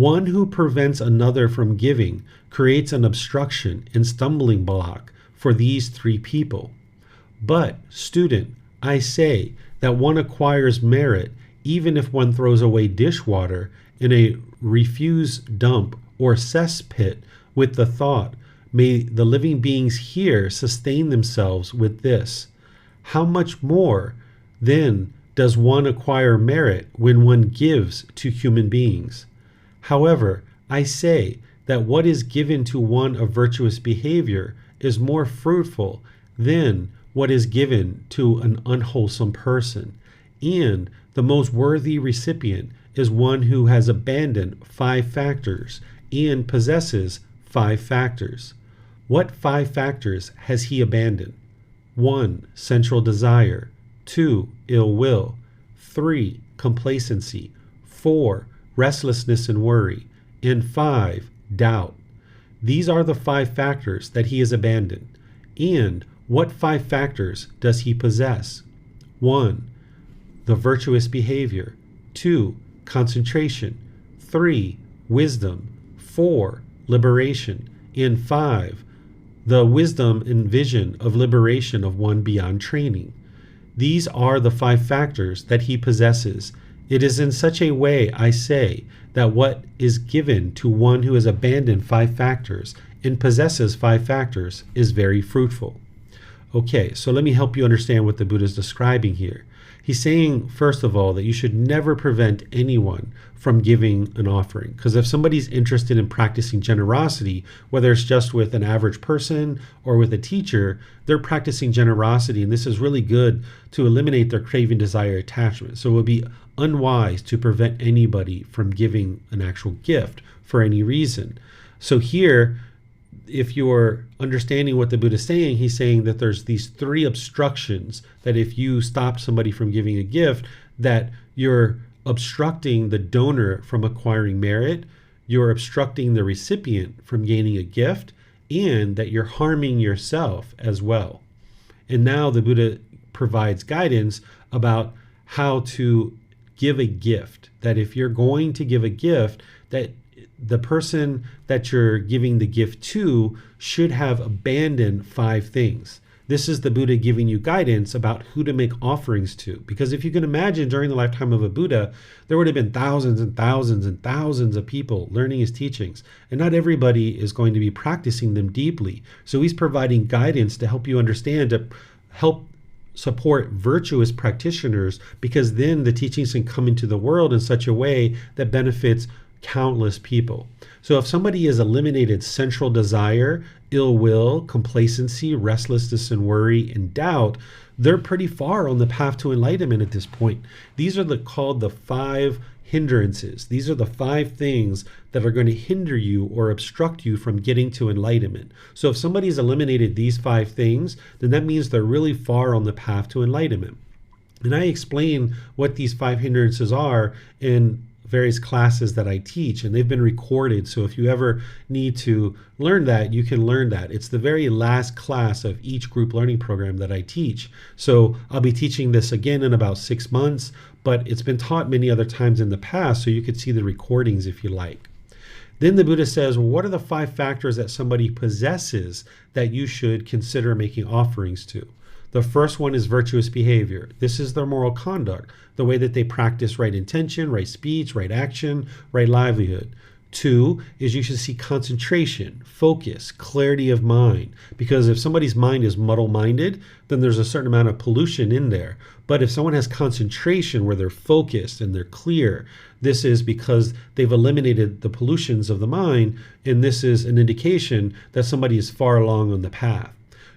One who prevents another from giving creates an obstruction and stumbling block for these three people. But, student, I say that one acquires merit even if one throws away dishwater in a refuse dump or cesspit with the thought, may the living beings here sustain themselves with this. How much more, then, does one acquire merit when one gives to human beings? However, I say that what is given to one of virtuous behavior is more fruitful than what is given to an unwholesome person, and the most worthy recipient is one who has abandoned 5 factors and possesses 5 factors. What 5 factors has he abandoned? 1. Sensual desire. 2. Ill will. 3. Complacency. 4. Restlessness and worry. And 5. Doubt. These are the 5 factors that he has abandoned. And what 5 factors does he possess? 1. The virtuous behavior. 2. Concentration. 3. Wisdom. 4. Liberation. And 5. The wisdom and vision of liberation of one beyond training. These are the 5 factors that he possesses. It is in such a way, I say, that what is given to one who has abandoned 5 factors and possesses 5 factors is very fruitful. Okay, so let me help you understand what the Buddha is describing here. He's saying, first of all, that you should never prevent anyone from giving an offering. Because if somebody's interested in practicing generosity, whether it's just with an average person or with a teacher, they're practicing generosity, and this is really good to eliminate their craving, desire, attachment. So it would be unwise to prevent anybody from giving an actual gift for any reason. So here, if you're understanding what the Buddha is saying, he's saying that there's these 3 obstructions that if you stop somebody from giving a gift, that you're obstructing the donor from acquiring merit, you're obstructing the recipient from gaining a gift, and that you're harming yourself as well. And now the Buddha provides guidance about how to give a gift, that if you're going to give a gift, that the person that you're giving the gift to should have abandoned 5 things. This is the Buddha giving you guidance about who to make offerings to. Because if you can imagine, during the lifetime of a Buddha, there would have been thousands and thousands and thousands of people learning his teachings. And not everybody is going to be practicing them deeply. So he's providing guidance to help you understand, to help support virtuous practitioners, because then the teachings can come into the world in such a way that benefits countless people. So if somebody has eliminated sensual desire, ill will, complacency, restlessness and worry, and doubt, they're pretty far on the path to enlightenment at this point. These are called the 5 hindrances. These are the 5 things that are going to hinder you or obstruct you from getting to enlightenment. So if somebody's eliminated these 5 things, then that means they're really far on the path to enlightenment. And I explain what these 5 hindrances are in various classes that I teach, and they've been recorded. So if you ever need to learn that, you can learn that. It's the very last class of each group learning program that I teach. So I'll be teaching this again in about 6 months, but it's been taught many other times in the past, so you could see the recordings if you like. Then the Buddha says, well, what are the 5 factors that somebody possesses that you should consider making offerings to? The first one is virtuous behavior. This is their moral conduct, the way that they practice right intention, right speech, right action, right livelihood. 2 is you should see concentration, focus, clarity of mind. Because if somebody's mind is muddle-minded, then there's a certain amount of pollution in there. But if someone has concentration where they're focused and they're clear, this is because they've eliminated the pollutions of the mind, and this is an indication that somebody is far along on the path.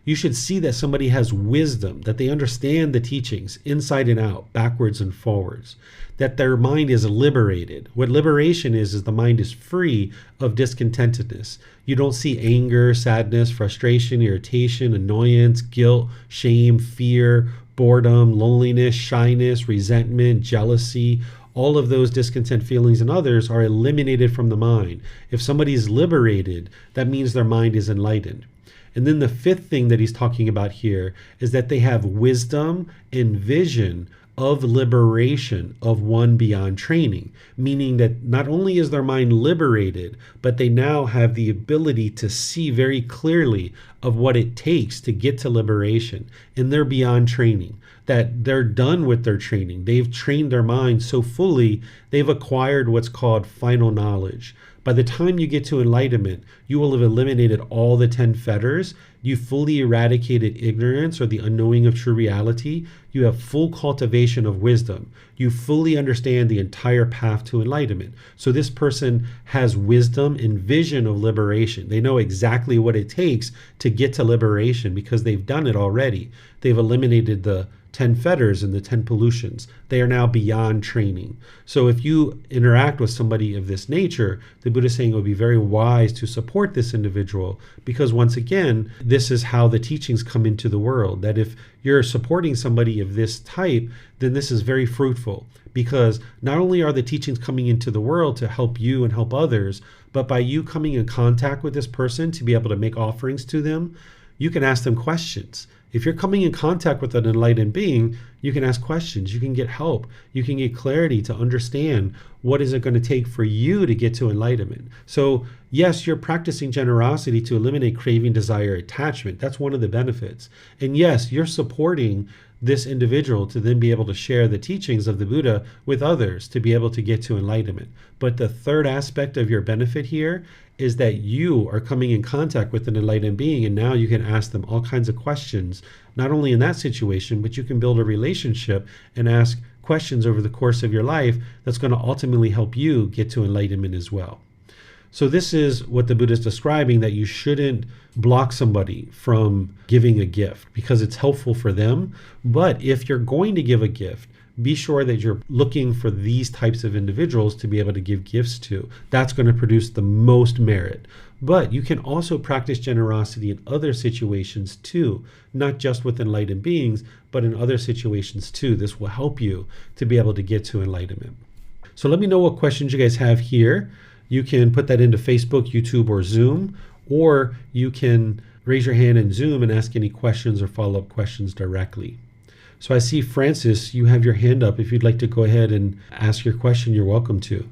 You should see that somebody has wisdom, that they understand the teachings inside and out, backwards and forwards, that their mind is liberated. What liberation is the mind is free of discontentedness. You don't see anger, sadness, frustration, irritation, annoyance, guilt, shame, fear, boredom, loneliness, shyness, resentment, jealousy. All of those discontent feelings in others are eliminated from the mind. If somebody is liberated, that means their mind is enlightened. And then the 5th thing that he's talking about here is that they have wisdom and vision of liberation of one beyond training, meaning that not only is their mind liberated, but they now have the ability to see very clearly of what it takes to get to liberation, and they're beyond training, that they're done with their training. They've trained their mind so fully, they've acquired what's called final knowledge. By the time you get to enlightenment, you will have eliminated all the 10 fetters. You fully eradicated ignorance or the unknowing of true reality. You have full cultivation of wisdom. You fully understand the entire path to enlightenment. So this person has wisdom and vision of liberation. They know exactly what it takes to get to liberation because they've done it already. They've eliminated the 10 fetters and the 10 pollutions. They are now beyond training. So if you interact with somebody of this nature, the Buddha is saying it would be very wise to support this individual, because once again, this is how the teachings come into the world, that if you're supporting somebody of this type, then this is very fruitful, because not only are the teachings coming into the world to help you and help others, but by you coming in contact with this person to be able to make offerings to them, you can ask them questions. If you're coming in contact with an enlightened being, you can ask questions, you can get help, you can get clarity to understand what is it going to take for you to get to enlightenment. So yes, you're practicing generosity to eliminate craving, desire, attachment. That's one of the benefits. And yes, you're supporting this individual to then be able to share the teachings of the Buddha with others to be able to get to enlightenment. But the third aspect of your benefit here is that you are coming in contact with an enlightened being, and now you can ask them all kinds of questions, not only in that situation, but you can build a relationship and ask questions over the course of your life that's going to ultimately help you get to enlightenment as well. So this is what the Buddha is describing, that you shouldn't block somebody from giving a gift because it's helpful for them. But if you're going to give a gift, be sure that you're looking for these types of individuals to be able to give gifts to. That's going to produce the most merit. But you can also practice generosity in other situations too, not just with enlightened beings, but in other situations too. This will help you to be able to get to enlightenment. So let me know what questions you guys have here. You can put that into Facebook, YouTube, or Zoom, or you can raise your hand in Zoom and ask any questions or follow-up questions directly. So I see, Francis, you have your hand up. If you'd like to go ahead and ask your question, you're welcome to.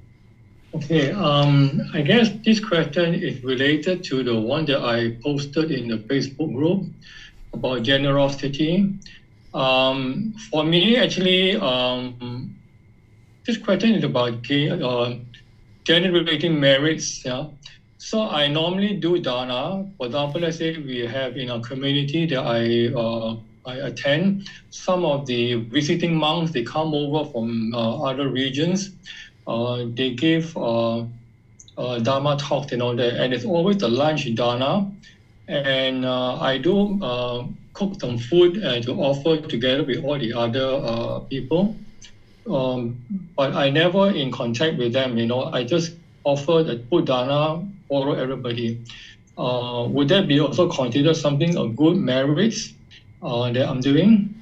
Okay, I guess this question is related to the one that I posted in the Facebook group about generosity. For me, actually, this question is about generating merits. Yeah. So I normally do dana. For example, let's say we have in our community that I attend. Some of the visiting monks, they come over from other regions. They give Dharma talks and all that, and it's always the lunch dana. And I do cook some food to offer together with all the other people. But I never in contact with them. I just offer the food dana, follow everybody. Would that be also considered something of good merits that I'm doing?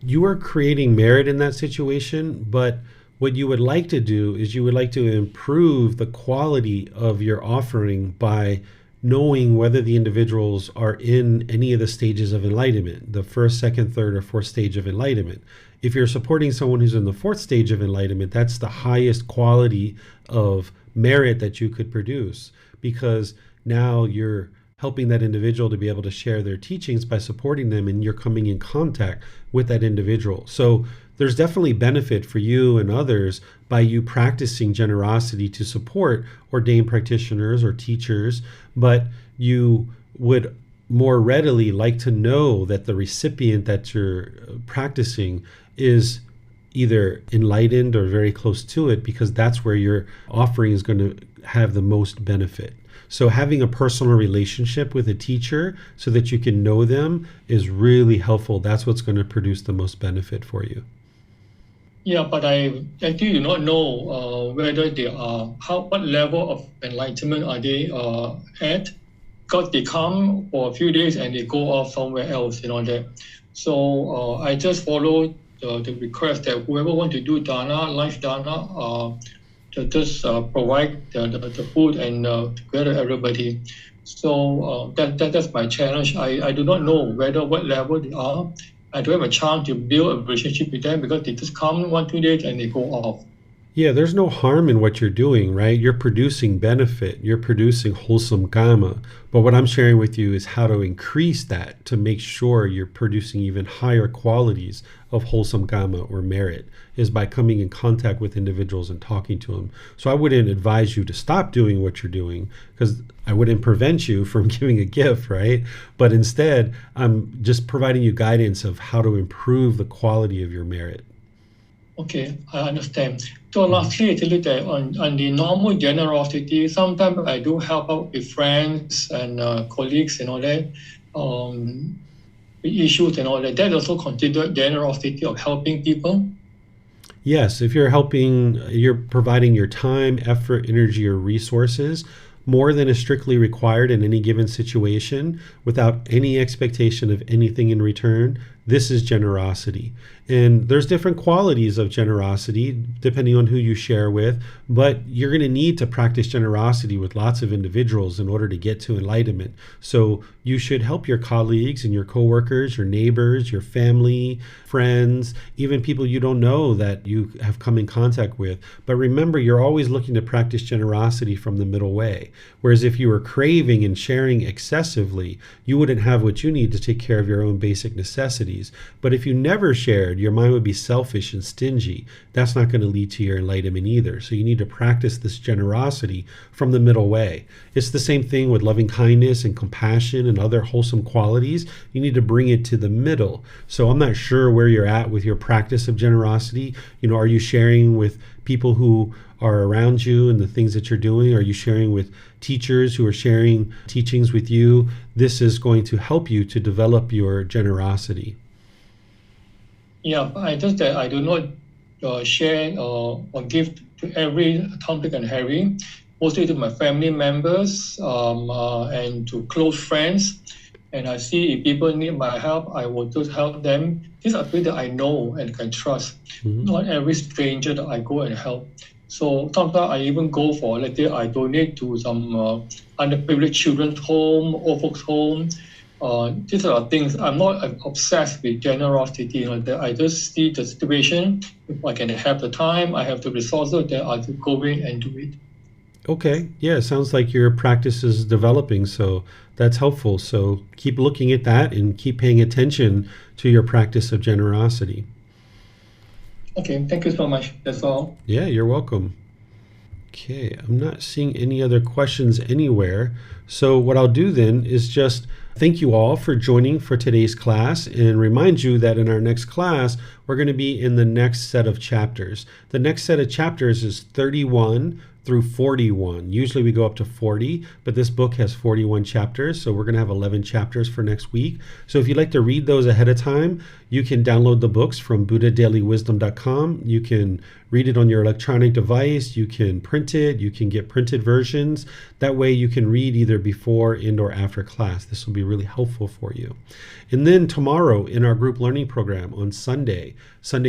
You are creating merit in that situation, but what you would like to do is you would like to improve the quality of your offering by knowing whether the individuals are in any of the stages of enlightenment, the first, second, third, or fourth stage of enlightenment. If you're supporting someone who's in the fourth stage of enlightenment, that's the highest quality of merit that you could produce, because now you're helping that individual to be able to share their teachings by supporting them, and you're coming in contact with that individual. So there's definitely benefit for you and others by you practicing generosity to support ordained practitioners or teachers, but you would more readily like to know that the recipient that you're practicing is either enlightened or very close to it, because that's where your offering is going to have the most benefit. So having a personal relationship with a teacher so that you can know them is really helpful. That's what's going to produce the most benefit for you. Yeah, but I actually do not know whether they are, what level of enlightenment are they at, because they come for a few days and they go off somewhere else, that. So I just follow the request that whoever want to do dana, lunch dana, to just provide the food and together everybody. So that's my challenge. I do not know what level they are. I don't have a chance to build a relationship with them because they just come 1-2 days and they go off. Yeah, there's no harm in what you're doing, right? You're producing benefit, you're producing wholesome karma. But what I'm sharing with you is how to increase that to make sure you're producing even higher qualities of wholesome karma or merit is by coming in contact with individuals and talking to them. So I wouldn't advise you to stop doing what you're doing because I wouldn't prevent you from giving a gift, right? But instead, I'm just providing you guidance of how to improve the quality of your merit. Okay, I understand. So lastly, actually, that on the normal generosity, sometimes I do help out with friends and colleagues and all that, with issues and all that. That also considered generosity of helping people. Yes, if you're providing your time, effort, energy, or resources more than is strictly required in any given situation without any expectation of anything in return, this is generosity. And there's different qualities of generosity depending on who you share with, but you're going to need to practice generosity with lots of individuals in order to get to enlightenment. So you should help your colleagues and your coworkers, your neighbors, your family, friends, even people you don't know that you have come in contact with. But remember, you're always looking to practice generosity from the middle way. Whereas if you were craving and sharing excessively, you wouldn't have what you need to take care of your own basic necessities. But if you never shared, your mind would be selfish and stingy. That's not going to lead to your enlightenment either. So you need to practice this generosity from the middle way. It's the same thing with loving kindness and compassion and other wholesome qualities. You need to bring it to the middle. So I'm not sure where you're at with your practice of generosity. Are you sharing with people who are around you and the things that you're doing? Are you sharing with teachers who are sharing teachings with you? This is going to help you to develop your generosity. Yeah, I just that I do not share or give to every Tom, Dick, and Harry, mostly to my family members and to close friends. And I see if people need my help, I will just help them. These are people that I know and can trust. Not every stranger that I go and help. So sometimes I even go for, let's say, I donate to some underprivileged children's home, old folks' home. These are things, I'm not obsessed with generosity. I just see the situation. If I can have the time, I have the resources, then I'll go in and do it. Okay. Yeah, it sounds like your practice is developing, so that's helpful. So keep looking at that and keep paying attention to your practice of generosity. Okay, thank you so much. That's all. Yeah, you're welcome. Okay, I'm not seeing any other questions anywhere. So what I'll do then is just thank you all for joining for today's class and remind you that in our next class, we're going to be in the next set of chapters. The next set of chapters is 31 through 41. Usually we go up to 40, but this book has 41 chapters, so we're going to have 11 chapters for next week. So if you'd like to read those ahead of time, you can download the books from buddhadailywisdom.com. You can read it on your electronic device, you can print it, you can get printed versions. That way you can read either before and or after class. This will be really helpful for you. And then tomorrow in our group learning program on Sunday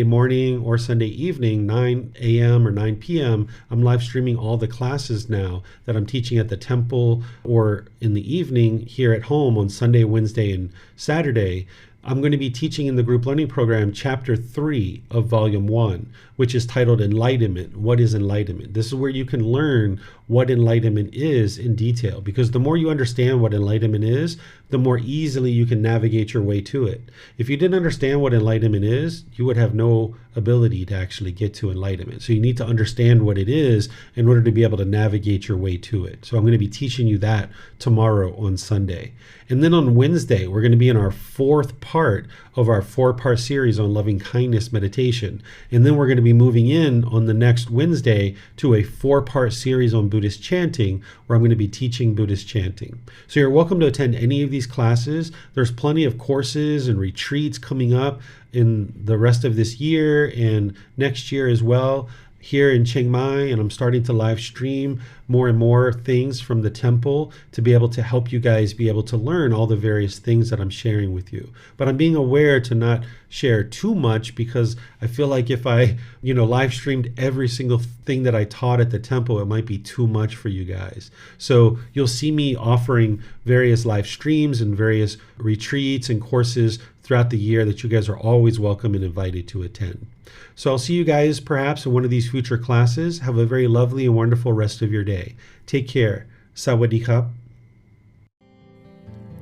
morning or Sunday evening, 9 a.m. or 9 p.m., I'm live streaming all the classes now that I'm teaching at the temple or in the evening here at home on Sunday, Wednesday, and Saturday. I'm going to be teaching in the group learning program chapter 3 of volume 1, which is titled Enlightenment. What is enlightenment? This is where you can learn what enlightenment is in detail, because the more you understand what enlightenment is, the more easily you can navigate your way to it. If you didn't understand what enlightenment is, you would have no ability to actually get to enlightenment. So you need to understand what it is in order to be able to navigate your way to it. So I'm going to be teaching you that tomorrow on Sunday. And then on Wednesday, we're going to be in our 4th part of our 4-part series on loving kindness meditation. And then we're going to be moving in on the next Wednesday to a 4-part series on Buddhist chanting, where I'm going to be teaching Buddhist chanting. So you're welcome to attend any of these classes. There's plenty of courses and retreats coming up in the rest of this year and next year as well here in Chiang Mai, and I'm starting to live stream more and more things from the temple to be able to help you guys be able to learn all the various things that I'm sharing with you. But I'm being aware to not share too much, because I feel like if I, live streamed every single thing that I taught at the temple, it might be too much for you guys. So you'll see me offering various live streams and various retreats and courses throughout the year that you guys are always welcome and invited to attend. So I'll see you guys perhaps in one of these future classes. Have a very lovely and wonderful rest of your day. Take care. Sawadee krap.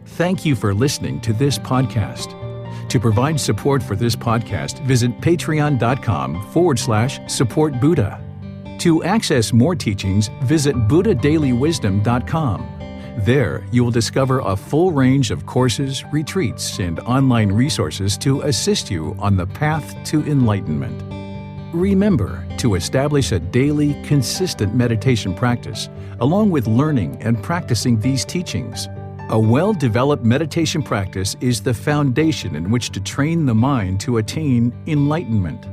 Thank you for listening to this podcast. To provide support for this podcast, visit patreon.com/support Buddha. To access more teachings, visit buddhadailywisdom.com. There, you will discover a full range of courses, retreats, and online resources to assist you on the path to enlightenment. Remember to establish a daily, consistent meditation practice, along with learning and practicing these teachings. A well-developed meditation practice is the foundation in which to train the mind to attain enlightenment.